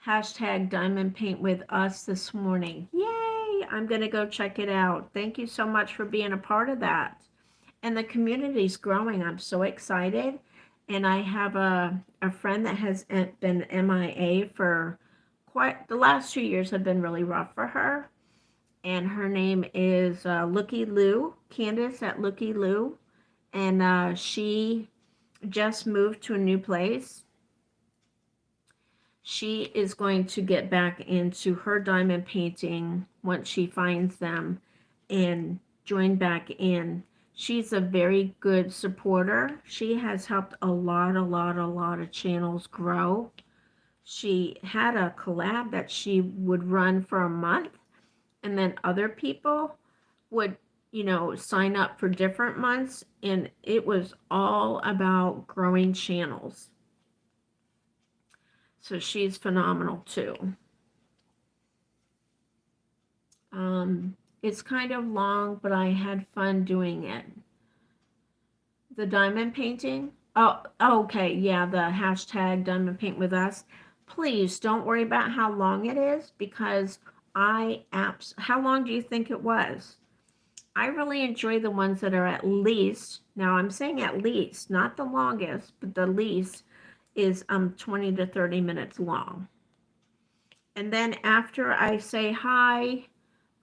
hashtag diamond paint with us this morning. Yay! I'm going to go check it out. Thank you so much for being a part of that. And the community's growing. I'm so excited. And I have a friend that has been MIA for the last 2 years have been really rough for her. And her name is Looky Lou, Candace at Looky Lou. and she just moved to a new place. She is going to get back into her diamond painting once she finds them and join back in. She's a very good supporter. She has helped a lot of channels grow. She had a collab that she would run for a month, and then other people would, sign up for different months, and it was all about growing channels. So she's phenomenal too. It's kind of long, but I had fun doing it. The diamond painting. Oh, okay. Yeah, the hashtag diamond paint with us. Please don't worry about how long it is, because how long do you think it was? I really enjoy the ones that are at least, now I'm saying at least, not the longest, but the least is 20 to 30 minutes long. And then after I say hi,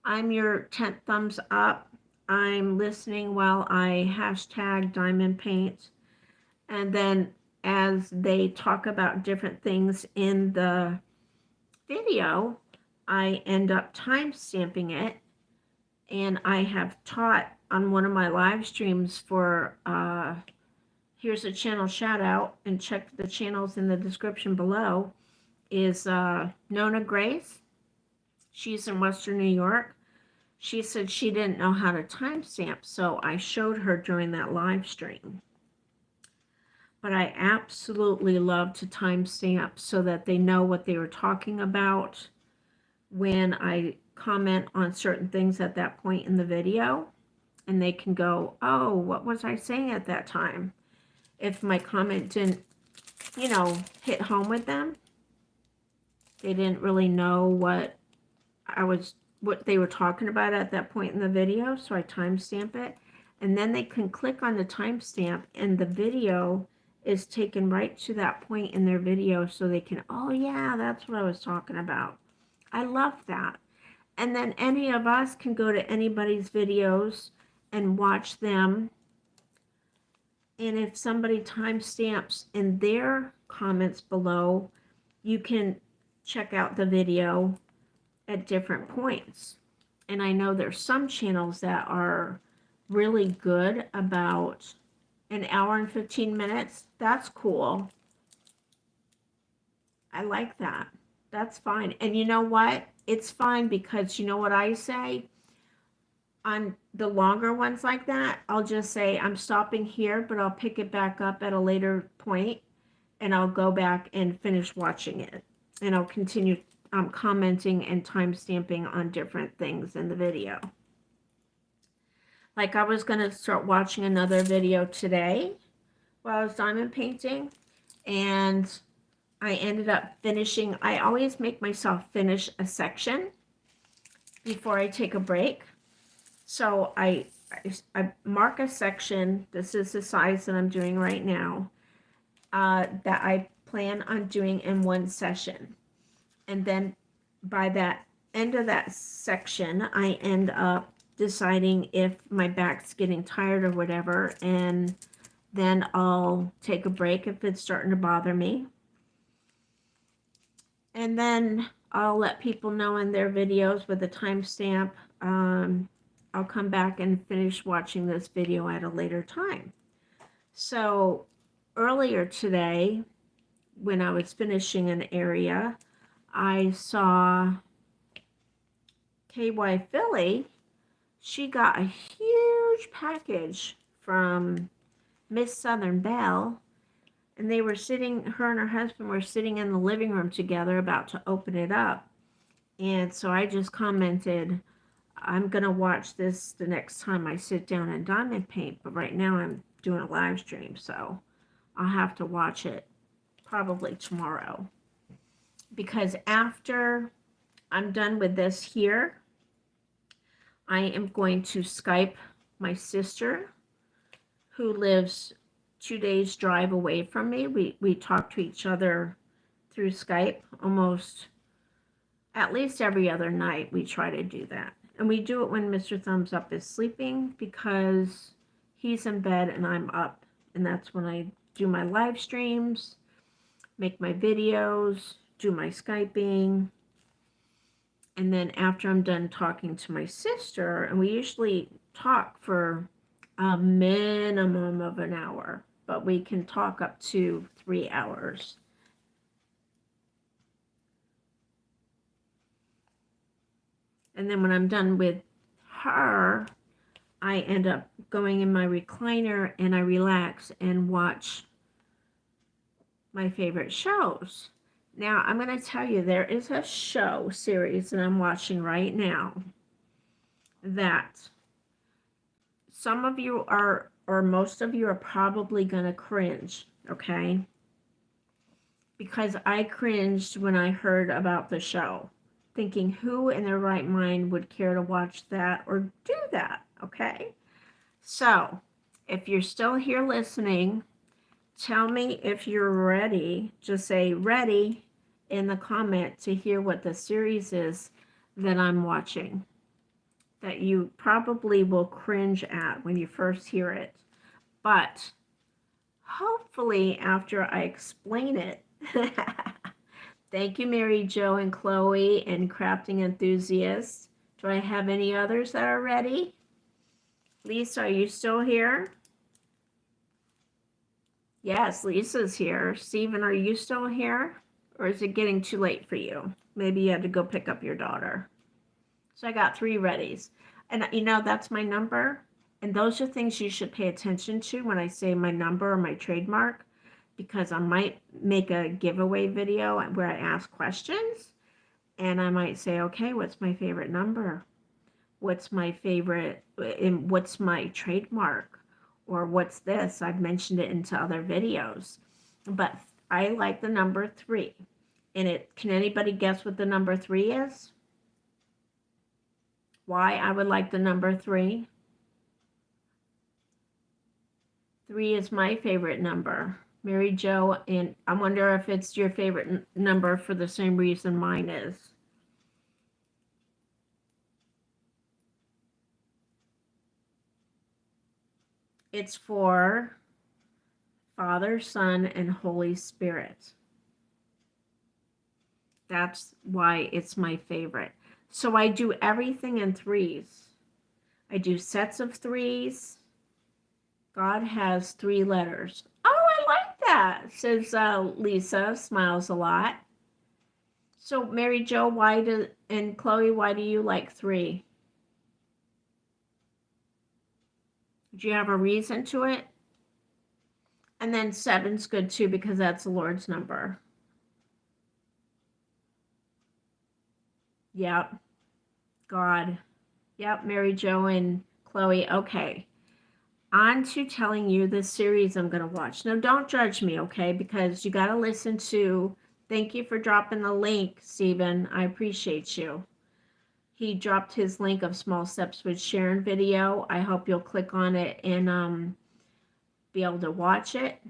I'm your 10th thumbs up, I'm listening while I hashtag diamond paint. And then as they talk about different things in the video, I end up time stamping it. And I have taught on one of my live streams for, here's a channel shout out, and check the channels in the description below, is Nona Grace. She's in Western New York. She said she didn't know how to timestamp, so I showed her during that live stream. But I absolutely love to timestamp so that they know what they were talking about when I comment on certain things at that point in the video, and they can go, oh, what was I saying at that time? If my comment didn't, hit home with them, they didn't really know what they were talking about at that point in the video, so I timestamp it, and then they can click on the timestamp, and the video is taken right to that point in their video, so they can, oh yeah, that's what I was talking about. I love that. And then any of us can go to anybody's videos and watch them. And if somebody timestamps in their comments below, you can check out the video at different points. And I know there's some channels that are really good about an hour and 15 minutes. That's cool. I like that. That's fine. And you know what? It's fine, because you know what I say? On the longer ones like that, I'll just say I'm stopping here, but I'll pick it back up at a later point, and I'll go back and finish watching it. And I'll continue commenting and timestamping on different things in the video. Like I was going to start watching another video today while I was diamond painting, and I ended up finishing. I always make myself finish a section before I take a break. So I mark a section. This is the size that I'm doing right now, that I plan on doing in one session. And then by that end of that section, I end up deciding if my back's getting tired or whatever, and then I'll take a break if it's starting to bother me. And then I'll let people know in their videos with a timestamp. I'll come back and finish watching this video at a later time. So earlier today, when I was finishing an area, I saw KY Philly. She got a huge package from Miss Southern Belle, and they were sitting, her and her husband were sitting in the living room together about to open it up. And so I just commented, I'm going to watch this the next time I sit down and diamond paint, but right now I'm doing a live stream, so I'll have to watch it probably tomorrow. Because after I'm done with this here, I am going to Skype my sister, who lives 2 days drive away from me. We talk to each other through Skype almost at least every other night. We try to do that. And we do it when Mr. Thumbs Up is sleeping, because he's in bed and I'm up. And that's when I do my live streams, make my videos, do my Skyping. And then after I'm done talking to my sister, and we usually talk for a minimum of an hour, but we can talk up to 3 hours. And then when I'm done with her, I end up going in my recliner and I relax and watch my favorite shows. Now, I'm going to tell you, there is a show series that I'm watching right now that some of you are, or most of you are probably going to cringe, okay? Because I cringed when I heard about the show, thinking who in their right mind would care to watch that or do that, okay? So, if you're still here listening, tell me if you're ready. Just say ready in the comment to hear what the series is that I'm watching, that you probably will cringe at when you first hear it. But hopefully after I explain it, thank you, Marijo and Chloe and Crafting Enthusiasts. Do I have any others that are ready? Lisa, are you still here? Yes, Lisa's here. Stephen, are you still here? Or is it getting too late for you? Maybe you had to go pick up your daughter. So I got 3 readies. And you know, that's my number. And those are things you should pay attention to when I say my number or my trademark, because I might make a giveaway video where I ask questions. And I might say, okay, what's my favorite number? What's my favorite, and what's my trademark? Or what's this? I've mentioned it into other videos. But I like the number 3. And can anybody guess what the number 3 is? Why I would like the number 3? 3 is my favorite number. Marijo, and I wonder if it's your favorite number for the same reason mine is. It's for Father, Son, and Holy Spirit. That's why it's my favorite. So I do everything in 3s. I do sets of 3s. God has 3 letters. Oh, I like that, says Lisa, smiles a lot. So Marijo, and Chloe, why do you like 3? Do you have a reason to it? And then 7's good too, because that's the Lord's number. Yep. God. Yep, Marijo and Chloe. Okay. On to telling you the series I'm going to watch. Now, don't judge me, okay? Because you got to listen to... Thank you for dropping the link, Stephen. I appreciate you. He dropped his link of Small Steps with Sharon video. I hope you'll click on it and be able to watch it.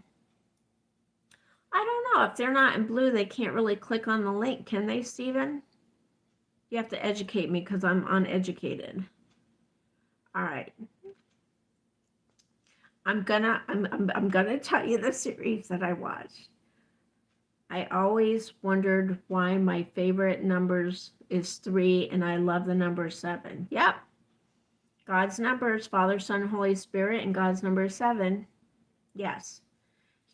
I don't know. If they're not in blue, they can't really click on the link. Can they, Stephen? You have to educate me because I'm uneducated. All right. I'm gonna tell you the series that I watched. I always wondered why my favorite numbers is 3, and I love the number 7. Yep. God's number is Father, Son, Holy Spirit, and God's number is 7. Yes.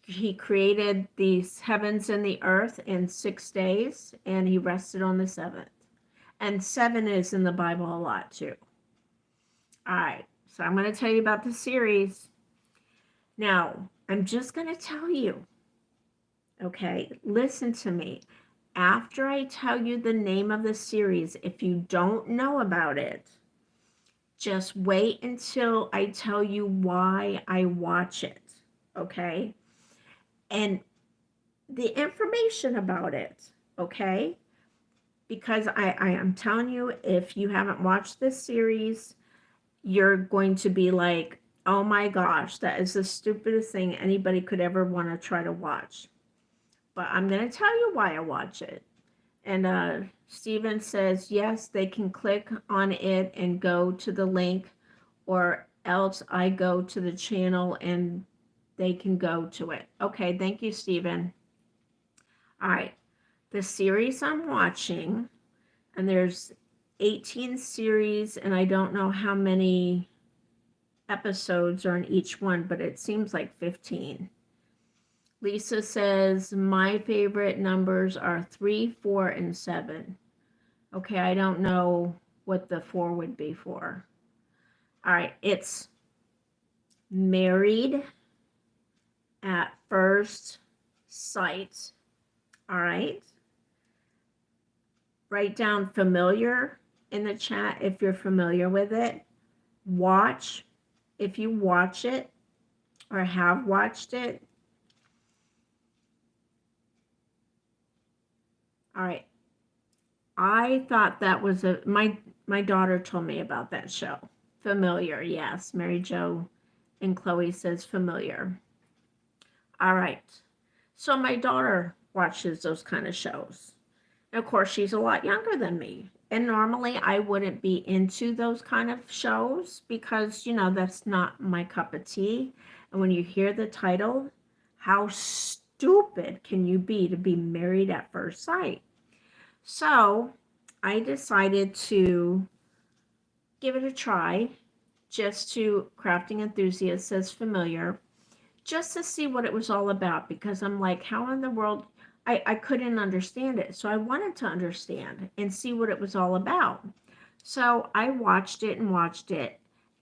He created these heavens and the earth in 6 days, and he rested on the 7th. And 7 is in the Bible a lot too. All right. So I'm going to tell you about the series. Now, I'm just going to tell you, okay, listen to me. After I tell you the name of the series, if you don't know about it, just wait until I tell you why I watch it, okay? And the information about it, okay? Because I am telling you, if you haven't watched this series, you're going to be like, oh my gosh, that is the stupidest thing anybody could ever want to try to watch. But I'm going to tell you why I watch it. And Stephen says, yes, they can click on it and go to the link, or else, I go to the channel and they can go to it. Okay, thank you, Stephen. All right, the series I'm watching, and there's 18 series, and I don't know how many episodes are in each one, but it seems like 15. Lisa says, my favorite numbers are 3, 4, and 7. Okay, I don't know what the 4 would be for. All right, it's Married at First Sight. All right. Write down familiar in the chat if you're familiar with it. Watch if you watch it or have watched it. All right. I thought that was my daughter told me about that show. Familiar, yes. Marijo and Chloe says familiar. All right. So my daughter watches those kind of shows. And of course, she's a lot younger than me. And normally I wouldn't be into those kind of shows because, you know, that's not my cup of tea. And when you hear the title, how stupid can you be to be married at first sight? So I decided to give it a try, just to Crafting Enthusiast says familiar, just to see what it was all about, because I'm like, how in the world, I couldn't understand it. So I wanted to understand and see what it was all about. So I watched it,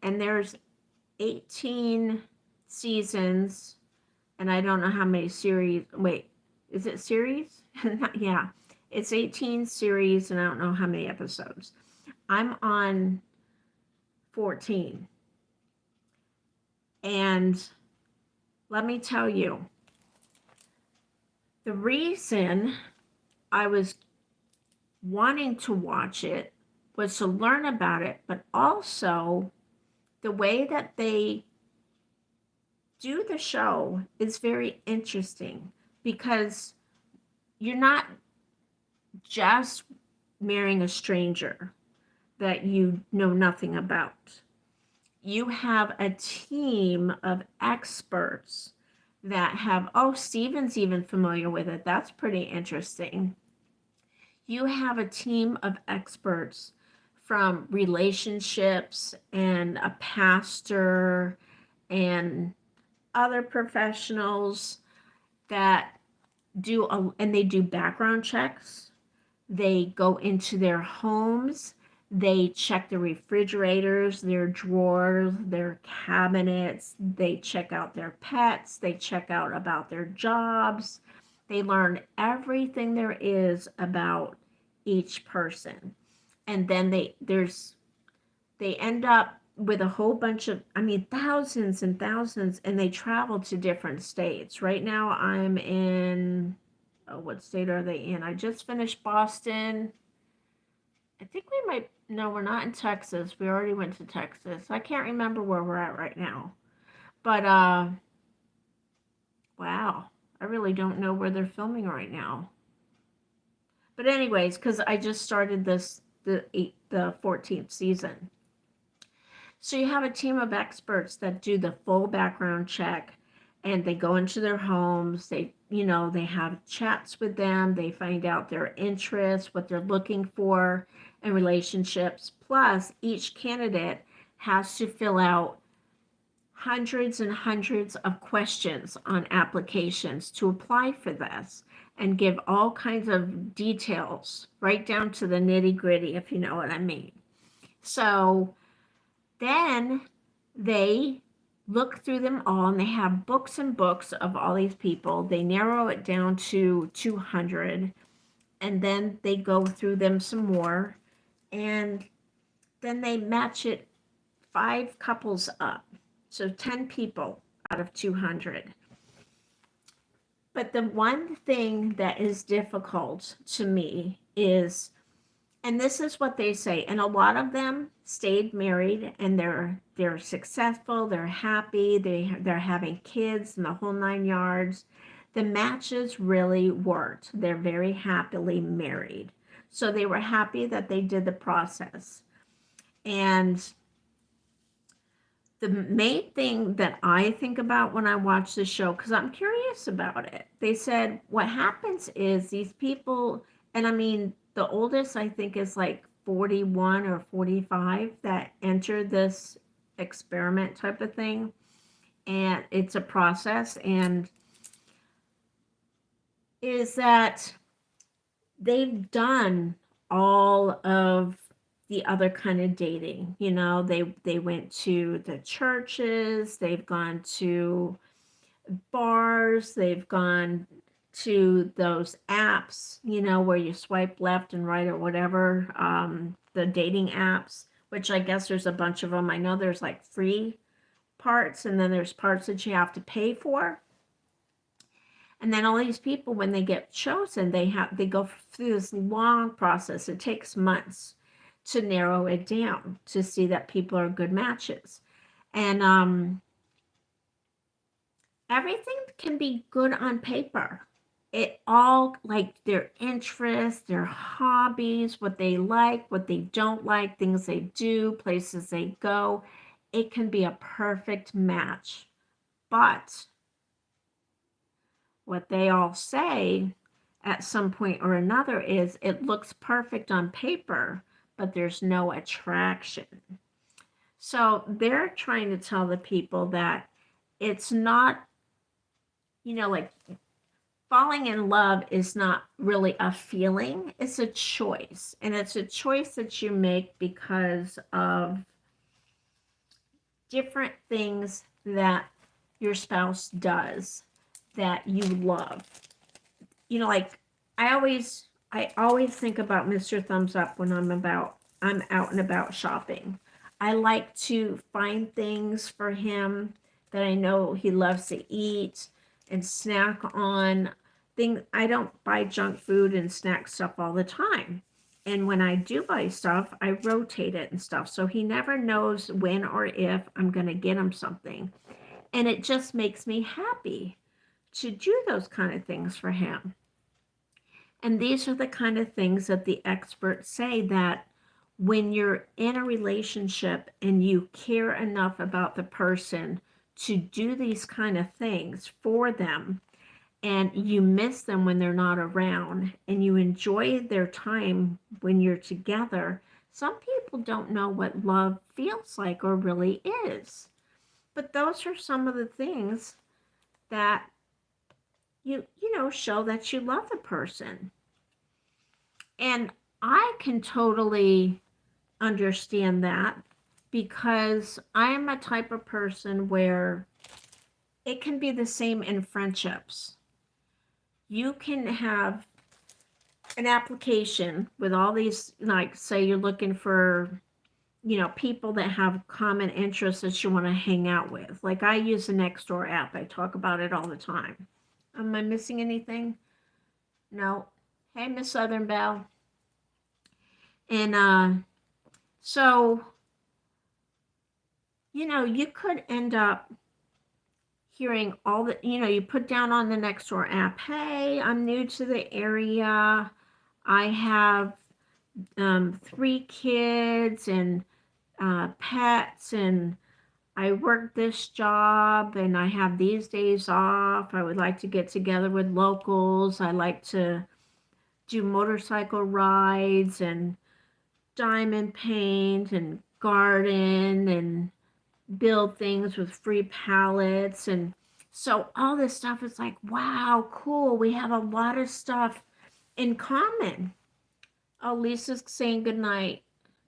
and there's 18 seasons, and I don't know how many series. Wait, is it series? Yeah, it's 18 series, and I don't know how many episodes. I'm on 14. And let me tell you, the reason I was wanting to watch it was to learn about it, but also the way that they do the show is very interesting, because you're not just marrying a stranger that you know nothing about. You have a team of experts that have, oh, Steven's even familiar with it. That's pretty interesting. You have a team of experts from relationships and a pastor and other professionals that and they do background checks. They go into their homes. They check the refrigerators, their drawers, their cabinets. They check out their pets. They check out about their jobs. They learn everything there is about each person. And then they end up with a whole bunch of, thousands and thousands, and they travel to different states. Right now I'm in, what state are they in? I just finished Boston. I think no, we're not in Texas. We already went to Texas. I can't remember where we're at right now. But, wow, I really don't know where they're filming right now. But anyways, because I just started the 14th season. So you have a team of experts that do the full background check, and they go into their homes. They have chats with them. They find out their interests, what they're looking for in relationships. Plus, each candidate has to fill out hundreds and hundreds of questions on applications to apply for this, and give all kinds of details, right down to the nitty-gritty, if you know what I mean. So then they look through them all, and they have books and books of all these people. They narrow it down to 200, and then they go through them some more, and then they match it 5 couples up. So 10 people out of 200. But the one thing that is difficult to me is, and this is what they say, and a lot of them stayed married, and they're successful, they're happy, they're having kids and the whole 9 yards. The matches really worked. They're very happily married. So they were happy that they did the process. And the main thing that I think about when I watch the show, because I'm curious about it, they said what happens is these people, and I mean, the oldest I think is like 41 or 45 that enter this experiment type of thing. And it's a process, and is that they've done all of the other kind of dating. You know, they went to the churches, they've gone to bars, they've gone to those apps, you know, where you swipe left and right or whatever, the dating apps, which I guess there's a bunch of them. I know there's like free parts, and then there's parts that you have to pay for. And then all these people, when they get chosen, they go through this long process. It takes months to narrow it down to see that people are good matches. And everything can be good on paper. It all, like their interests, their hobbies, what they like, what they don't like, things they do, places they go. It can be a perfect match. But what they all say at some point or another is it looks perfect on paper, but there's no attraction. So they're trying to tell the people that it's not, you know, like falling in love is not really a feeling, it's a choice. And it's a choice that you make because of different things that your spouse does that you love. You know, like I always think about Mr. Thumbs Up when I'm out and about shopping. I like to find things for him that I know he loves to eat and snack on. I don't buy junk food and snack stuff all the time. And when I do buy stuff, I rotate it and stuff. So he never knows when or if I'm going to get him something. And it just makes me happy to do those kind of things for him. And these are the kind of things that the experts say that when you're in a relationship and you care enough about the person to do these kind of things for them, and you miss them when they're not around, and you enjoy their time when you're together, some people don't know what love feels like or really is. But those are some of the things that you know show that you love the person. And I can totally understand that because I am a type of person where it can be the same in friendships. You can have an application with all these, like say you're looking for, you know, people that have common interests that you want to hang out with. Like I use the Nextdoor app. I talk about it all the time. Am I missing anything? No. Hey, Miss Southern Belle. And so, you know, you could end up hearing all the, you know, you put down on the Nextdoor app, hey, I'm new to the area. I have 3 kids and pets, and I work this job, and I have these days off. I would like to get together with locals. I like to do motorcycle rides and diamond paint and garden and build things with free pallets. And so all this stuff is like, wow, cool. We have a lot of stuff in common. Oh, Lisa's saying good night.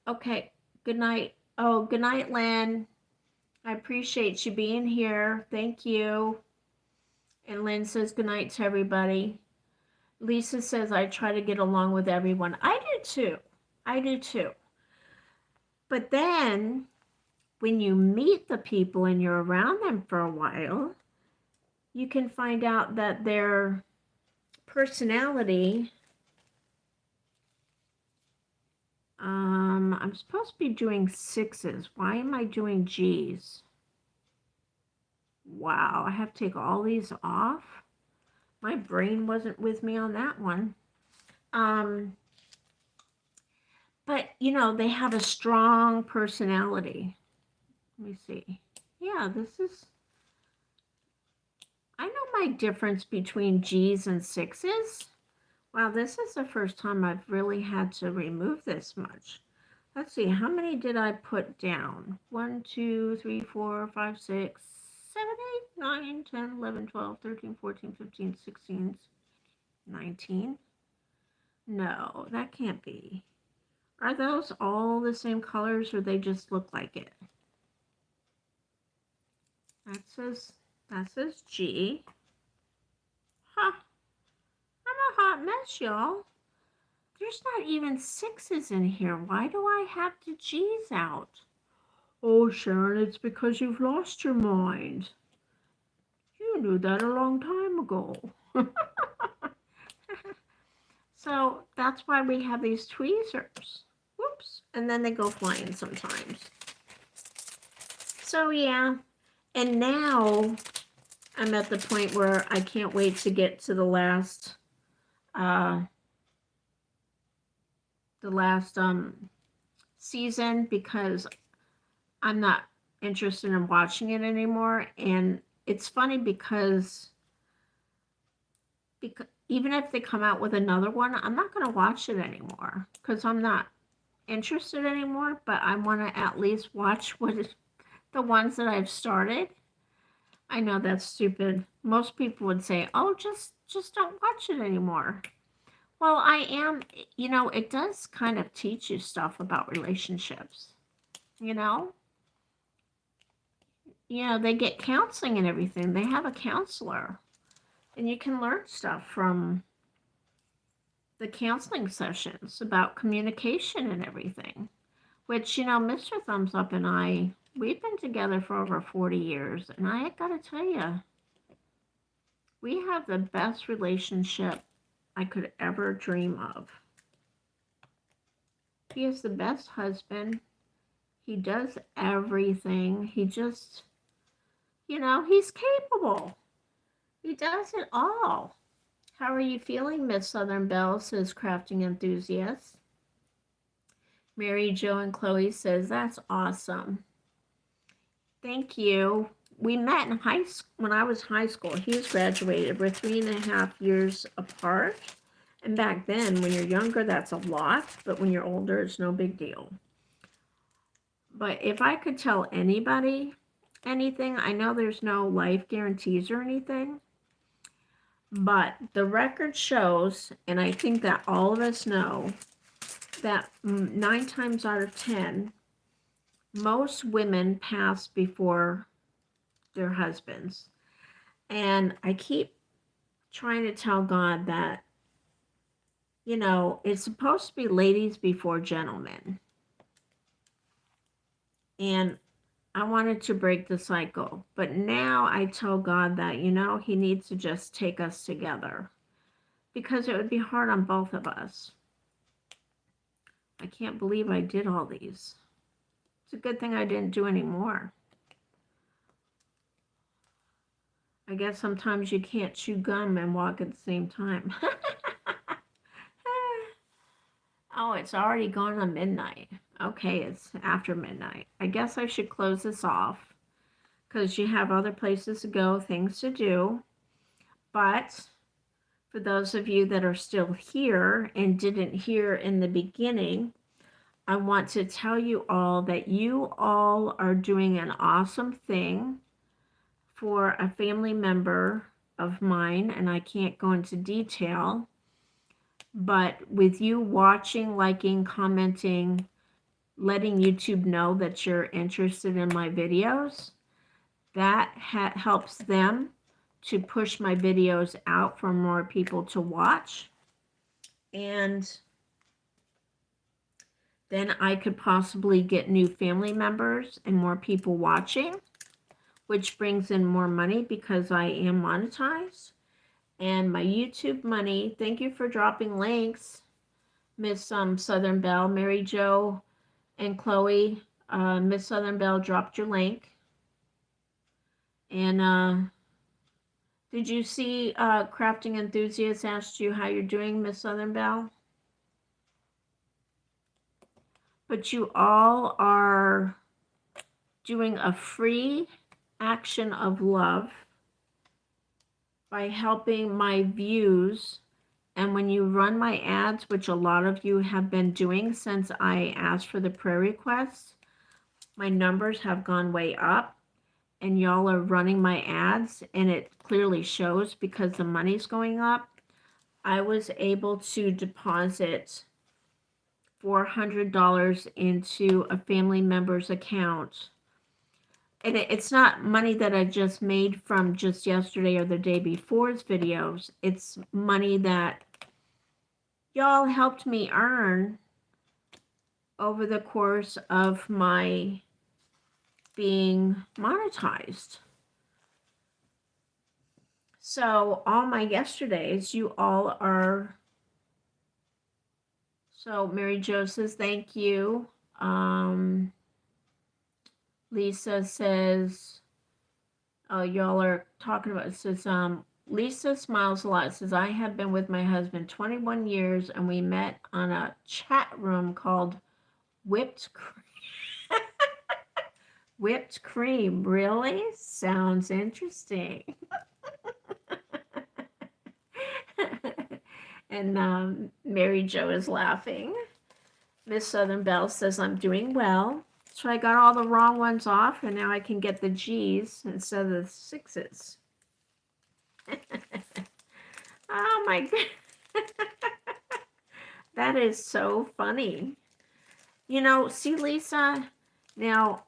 Okay, good night. Oh, good night, Lynn. I appreciate you being here. Thank you. And Lynn says good night to everybody. Lisa says I try to get along with everyone. I do too. I do too. But then when you meet the people and you're around them for a while, you can find out that their personality, I'm supposed to be doing 6s. Why am I doing G's? Wow, I have to take all these off. My brain wasn't with me on that one. But, you know, they have a strong personality. Let me see. Yeah, I know my difference between G's and 6's. Wow, this is the first time I've really had to remove this much. Let's see, how many did I put down? 1, 2, 3, 4, 5, 6, 7, 8, 9, 10, 11, 12, 13, 14, 15, 16, 19. No, that can't be. Are those all the same colors or they just look like it? That says G. Huh. I'm a hot mess, y'all. There's not even 6's in here. Why do I have the G's out? Oh, Sharon, it's because you've lost your mind. You knew that a long time ago. So that's why we have these tweezers. Whoops. And then they go flying sometimes. So yeah. And now I'm at the point where I can't wait to get to the last season, because I'm not interested in watching it anymore. And it's funny because even if they come out with another one, I'm not going to watch it anymore because I'm not interested anymore. But I want to at least watch the ones that I've started. I know that's stupid. Most people would say, "Oh, just don't watch it anymore." Well, I am, it does kind of teach you stuff about relationships. You know, they get counseling and everything. They have a counselor, and you can learn stuff from the counseling sessions about communication and everything. Which, Mr. Thumbs Up and I, we've been together for over 40 years, and I gotta tell you, we have the best relationship I could ever dream of. He is the best husband. He does everything. He just, he's capable. He does it all. How are you feeling, Miss Southern Belle, says Crafting Enthusiast. Marijo and Chloe says, that's awesome. Thank you. We met in high school when I was high school. He was graduated. We're 3.5 years apart. And back then, when you're younger, that's a lot. But when you're older, it's no big deal. But if I could tell anybody anything, I know there's no life guarantees or anything. But the record shows, and I think that all of us know, that 9 times out of 10, most women pass before their husbands. And I keep trying to tell God that, it's supposed to be ladies before gentlemen. And I wanted to break the cycle. But now I tell God that, he needs to just take us together. Because it would be hard on both of us. I can't believe I did all these. It's a good thing I didn't do any more. I guess sometimes you can't chew gum and walk at the same time. Oh, it's already gone on midnight. Okay, it's after midnight. I guess I should close this off because you have other places to go, things to do. But for those of you that are still here and didn't hear in the beginning, I want to tell you all that you all are doing an awesome thing for a family member of mine, and I can't go into detail, but with you watching, liking, commenting, letting YouTube know that you're interested in my videos, that helps them to push my videos out for more people to watch. And then I could possibly get new family members and more people watching, which brings in more money because I am monetized. And my YouTube money, thank you for dropping links, Miss Southern Belle, Marijo and Chloe. Miss Southern Belle dropped your link. And did you see Crafting Enthusiast asked you how you're doing, Miss Southern Belle? But you all are doing a free action of love by helping my views. And when you run my ads, which a lot of you have been doing since I asked for the prayer requests, my numbers have gone way up, and y'all are running my ads, and it clearly shows because the money's going up. I was able to deposit $400 into a family member's account. And it's not money that I just made from just yesterday or the day before's videos. It's money that y'all helped me earn over the course of my being monetized. So all my yesterdays, you all are. So Mary Jo says, thank you. Lisa says, oh, y'all are talking about, it says, Lisa smiles a lot. It says, I have been with my husband 21 years, and we met on a chat room called Whipped Cream. Whipped Cream, really? Sounds interesting. And Mary Jo is laughing. Miss Southern Belle says, I'm doing well. So I got all the wrong ones off, and now I can get the G's instead of the 6's. Oh my God. That is so funny. You know, see, Lisa, now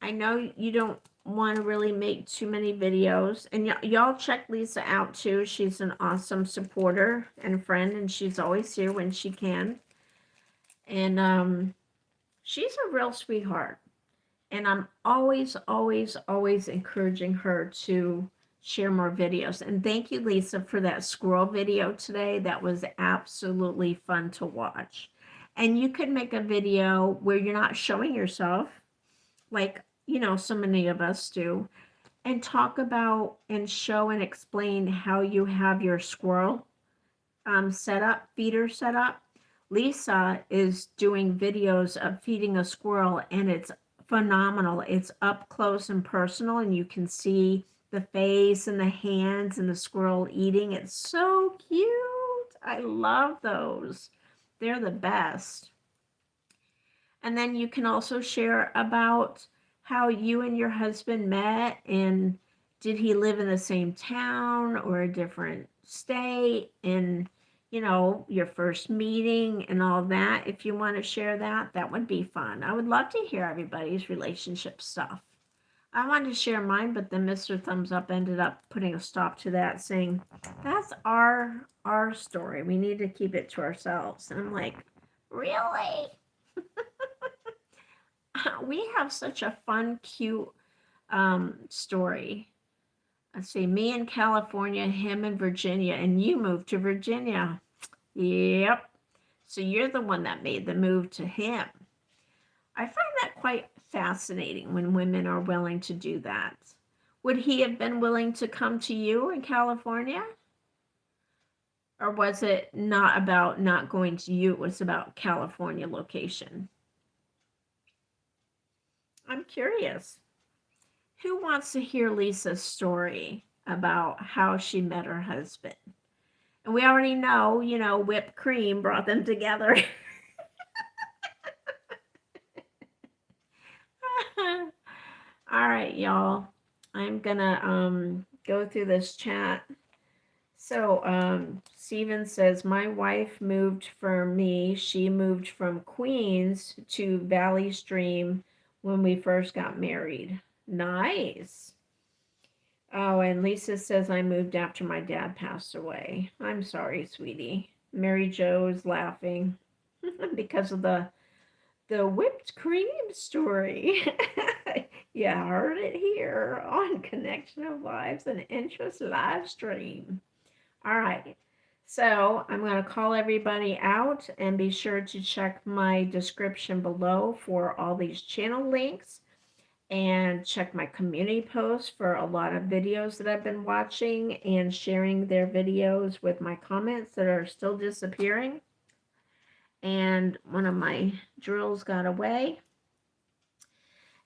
I know you don't want to really make too many videos, and y'all check Lisa out too. She's an awesome supporter and friend, and she's always here when she can. And she's a real sweetheart, and I'm always encouraging her to share more videos. And thank you, Lisa, for that squirrel video today. That was absolutely fun to watch. And you could make a video where you're not showing yourself, like, you know, so many of us do, and talk about and show and explain how you have your squirrel feeder set up. Lisa is doing videos of feeding a squirrel, and it's phenomenal. It's up close and personal, and you can see the face and the hands and the squirrel eating. It's so cute. I love those. They're the best. And then you can also share about how you and your husband met, and did he live in the same town or a different state, and you know, your first meeting and all that. If you want to share that, that would be fun. I would love to hear everybody's relationship stuff. I wanted to share mine, but then Mr. Thumbs Up ended up putting a stop to that, saying, that's our story. We need to keep it to ourselves. And I'm like, really? We have such a fun, cute story. Let's see, me in California, him in Virginia, and you moved to Virginia. Yep. So you're the one that made the move to him. I find that quite fascinating when women are willing to do that. Would he have been willing to come to you in California? Or was it not about not going to you? It was about California location. I'm curious. Who wants to hear Lisa's story about how she met her husband? And we already know, you know, whipped cream brought them together. All right, y'all. I'm gonna go through this chat. So Steven says, my wife moved for me. She moved from Queens to Valley Stream when we first got married. Nice. Oh, and Lisa says, I moved after my dad passed away. I'm sorry, sweetie. Mary Jo is laughing because of the whipped cream story. You heard it here on Connection of Lives and Interest live stream. All right. So I'm going to call everybody out, and be sure to check my description below for all these channel links, and check my community posts for a lot of videos that I've been watching and sharing their videos with my comments that are still disappearing. And one of my drills got away.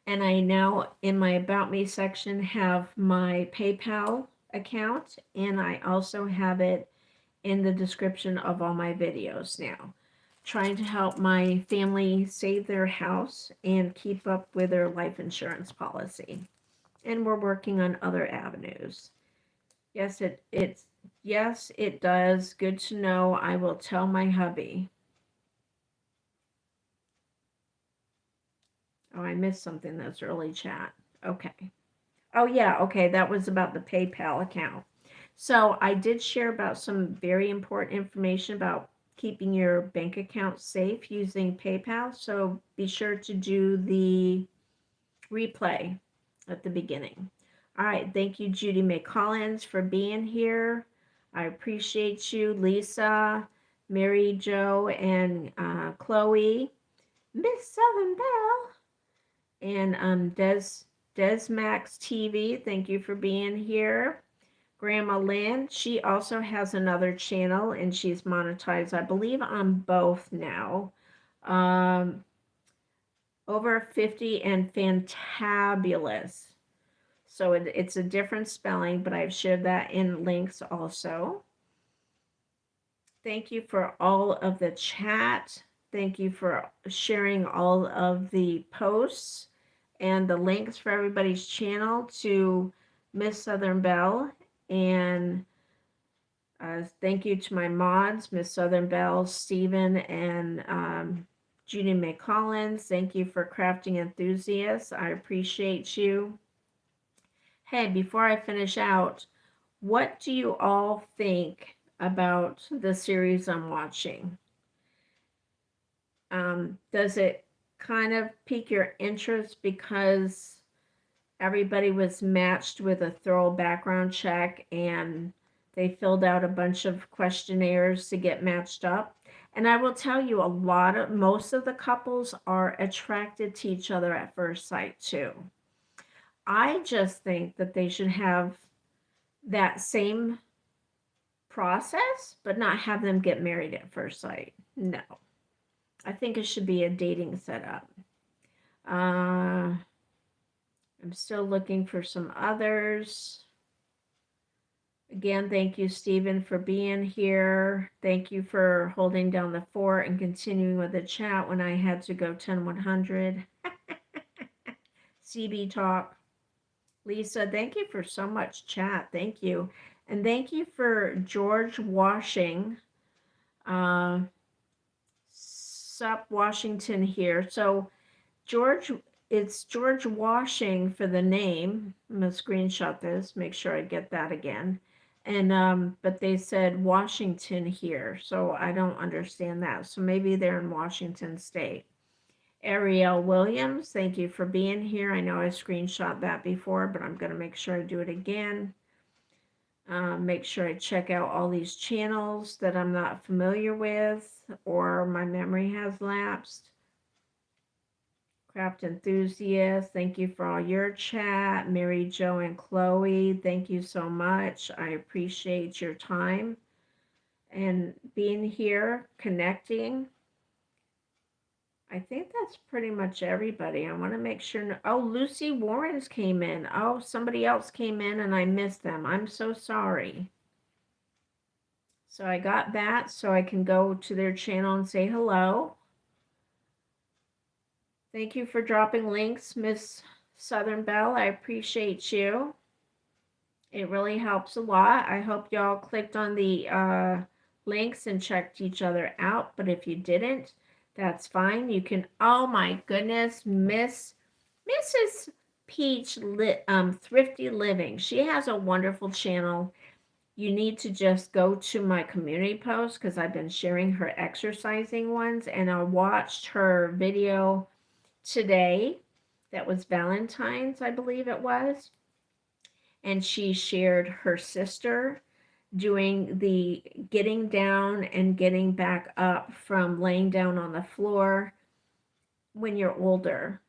And I now, in my About Me section, have my PayPal account, and I also have it in the description of all my videos now. Trying to help my family save their house and keep up with their life insurance policy. And we're working on other avenues. Yes, yes, it does. Good to know. I will tell my hubby. Oh, I missed something. That's early chat. Okay. Oh, yeah. Okay. That was about the PayPal account. So I did share about some very important information about keeping your bank account safe using PayPal. So be sure to do the replay at the beginning. All right. Thank you, Judy May Collins, for being here. I appreciate you, Lisa, Marijo, and Chloe, Miss Southern Belle, and Des Max TV. Thank you for being here. Grandma Lynn, she also has another channel and she's monetized, I believe, on both now. Over 50 and fantabulous. So it's a different spelling, but I've shared that in links also. Thank you for all of the chat. Thank you for sharing all of the posts and the links for everybody's channel to Miss Southern Belle. And thank you to my mods, Miss Southern Belle, Stephen, and Judy May Collins. Thank you for Crafting Enthusiasts. I appreciate you. Hey, before I finish out, what do you all think about the series I'm watching? Does it kind of pique your interest because everybody was matched with a thorough background check and they filled out a bunch of questionnaires to get matched up? And I will tell you, most of the couples are attracted to each other at first sight too. I just think that they should have that same process, but not have them get married at first sight. No. I think it should be a dating setup. I'm still looking for some others. Again, thank you, Stephen, for being here. Thank you for holding down the fort and continuing with the chat when I had to go 10-100. CB talk. Lisa, thank you for so much chat. Thank you. And thank you for George Washing. Sup Washington here. So George, it's George Washing for the name. I'm gonna screenshot this, make sure I get that again. And but they said Washington here, so I don't understand that. So maybe they're in Washington State. Ariel Williams, thank you for being here. I know I screenshot that before, but I'm gonna make sure I do it again. Make sure I check out all these channels that I'm not familiar with or my memory has lapsed. Craft Enthusiast, thank you for all your chat. Marijo and Chloe, thank you so much. I appreciate your time and being here, connecting. I think that's pretty much everybody. I want to make sure. Oh, Lucy Warrens came in. Oh, somebody else came in and I missed them. I'm so sorry. So I got that so I can go to their channel and say hello. Thank you for dropping links, Miss Southern Belle. I appreciate you. It really helps a lot. I hope y'all clicked on the links and checked each other out. But if you didn't, that's fine. You can, oh my goodness, Mrs. Peach Thrifty Living. She has a wonderful channel. You need to just go to my community post because I've been sharing her exercising ones, and I watched her video today. That was Valentine's, I believe it was. And she shared her sister doing the getting down and getting back up from laying down on the floor when you're older.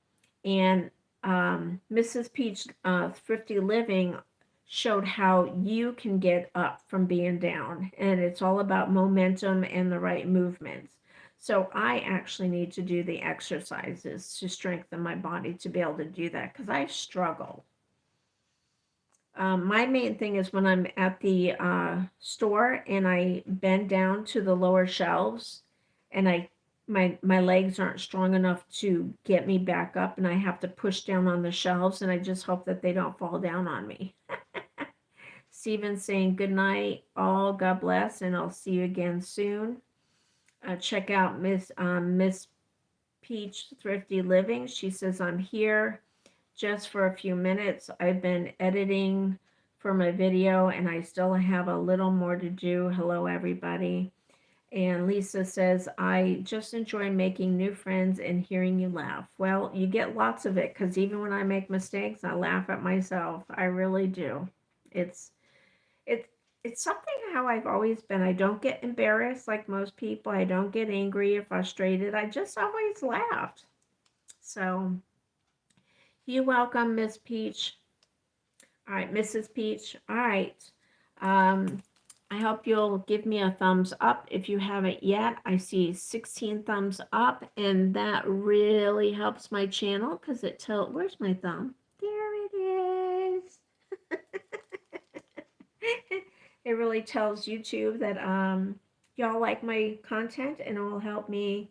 And Mrs. Peach Thrifty Living showed how you can get up from being down. And it's all about momentum and the right movements. So I actually need to do the exercises to strengthen my body to be able to do that because I struggle. My main thing is when I'm at the store and I bend down to the lower shelves and my legs aren't strong enough to get me back up and I have to push down on the shelves and I just hope that they don't fall down on me. Stephen saying good night, all God bless, and I'll see you again soon. Check out Miss Peach Thrifty Living. She says I'm here just for a few minutes. I've been editing for my video and I still have a little more to do. Hello everybody. And Lisa says, I just enjoy making new friends and hearing you laugh. Well, you get lots of it because even when I make mistakes, I laugh at myself. I really do. It's it's something how I've always been. I don't get embarrassed like most people. I don't get angry or frustrated. I just always laughed. So you're welcome, Miss Peach. All right, Mrs. Peach. All right. I hope you'll give me a thumbs up if you haven't yet. I see 16 thumbs up, and that really helps my channel because it tells. Where's my thumb? There it is. It really tells YouTube that y'all like my content, and it will help me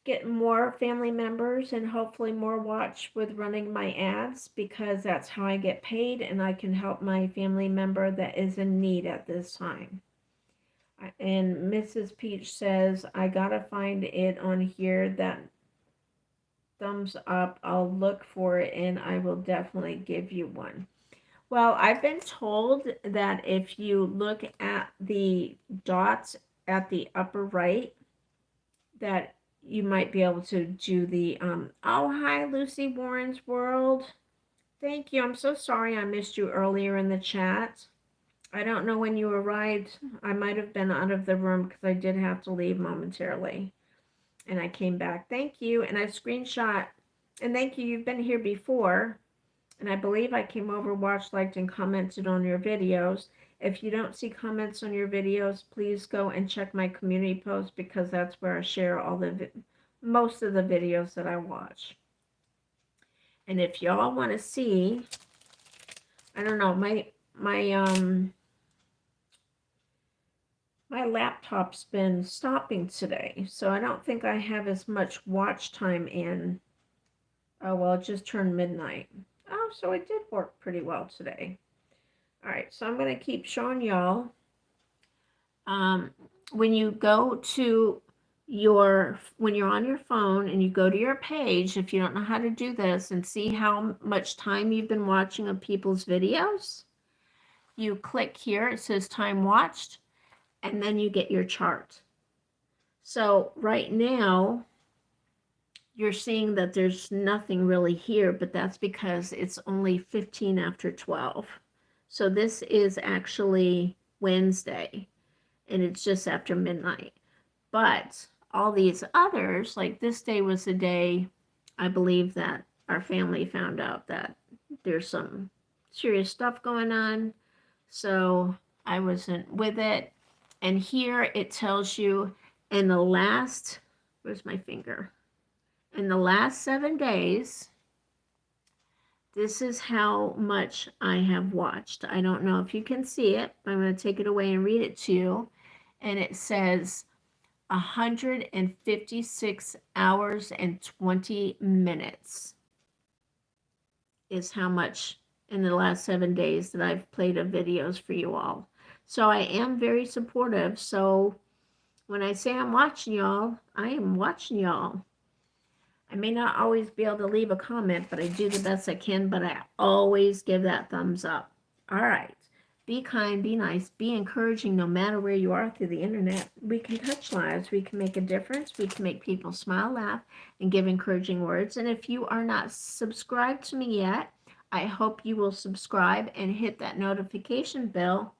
get more family members and hopefully more watch with running my ads because that's how I get paid and I can help my family member that is in need at this time. And Mrs. Peach says, I gotta find it on here, that thumbs up. I'll look for it and I will definitely give you one. Well, I've been told that if you look at the dots at the upper right, that you might be able to do the, oh, hi, Lucy Warren's World. Thank you. I'm so sorry I missed you earlier in the chat. I don't know when you arrived. I might have been out of the room because I did have to leave momentarily. And I came back. Thank you. And I screenshot. And thank you. You've been here before. And I believe I came over, watched, liked, and commented on your videos. If you don't see comments on your videos, please go and check my community post because that's where I share all the most of the videos that I watch. And if y'all want to see, I don't know, my laptop's been stopping today, so I don't think I have as much watch time in. Oh, well, it just turned midnight. Oh, so it did work pretty well today. All right, so I'm going to keep showing y'all. When you go to when you're on your phone and you go to your page, if you don't know how to do this and see how much time you've been watching of people's videos, you click here, it says time watched, and then you get your chart. So right now, you're seeing that there's nothing really here, but that's because it's only 15 after 12. So this is actually Wednesday, and it's just after midnight. But all these others, like this day was the day I believe that our family found out that there's some serious stuff going on. So I wasn't with it. And here it tells you in the last, where's my finger? In the last 7 days, this is how much I have watched. I don't know if you can see it, but I'm going to take it away and read it to you. And it says 156 hours and 20 minutes is how much in the last 7 days that I've played of videos for you all. So I am very supportive. So when I say I'm watching y'all, I am watching y'all. I may not always be able to leave a comment, but I do the best I can, but I always give that thumbs up. All right. Be kind, be nice, be encouraging no matter where you are through the internet. We can touch lives. We can make a difference. We can make people smile, laugh, and give encouraging words. And if you are not subscribed to me yet, I hope you will subscribe and hit that notification bell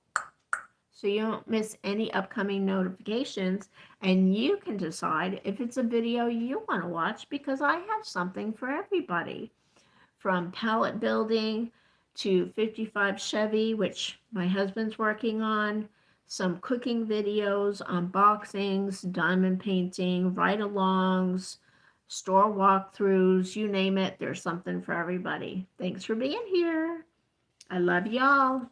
so you don't miss any upcoming notifications, and you can decide if it's a video you want to watch because I have something for everybody. From pallet building to 55 Chevy, which my husband's working on. some cooking videos, unboxings, diamond painting, ride-alongs, store walkthroughs, you name it, there's something for everybody. Thanks for being here. I love y'all.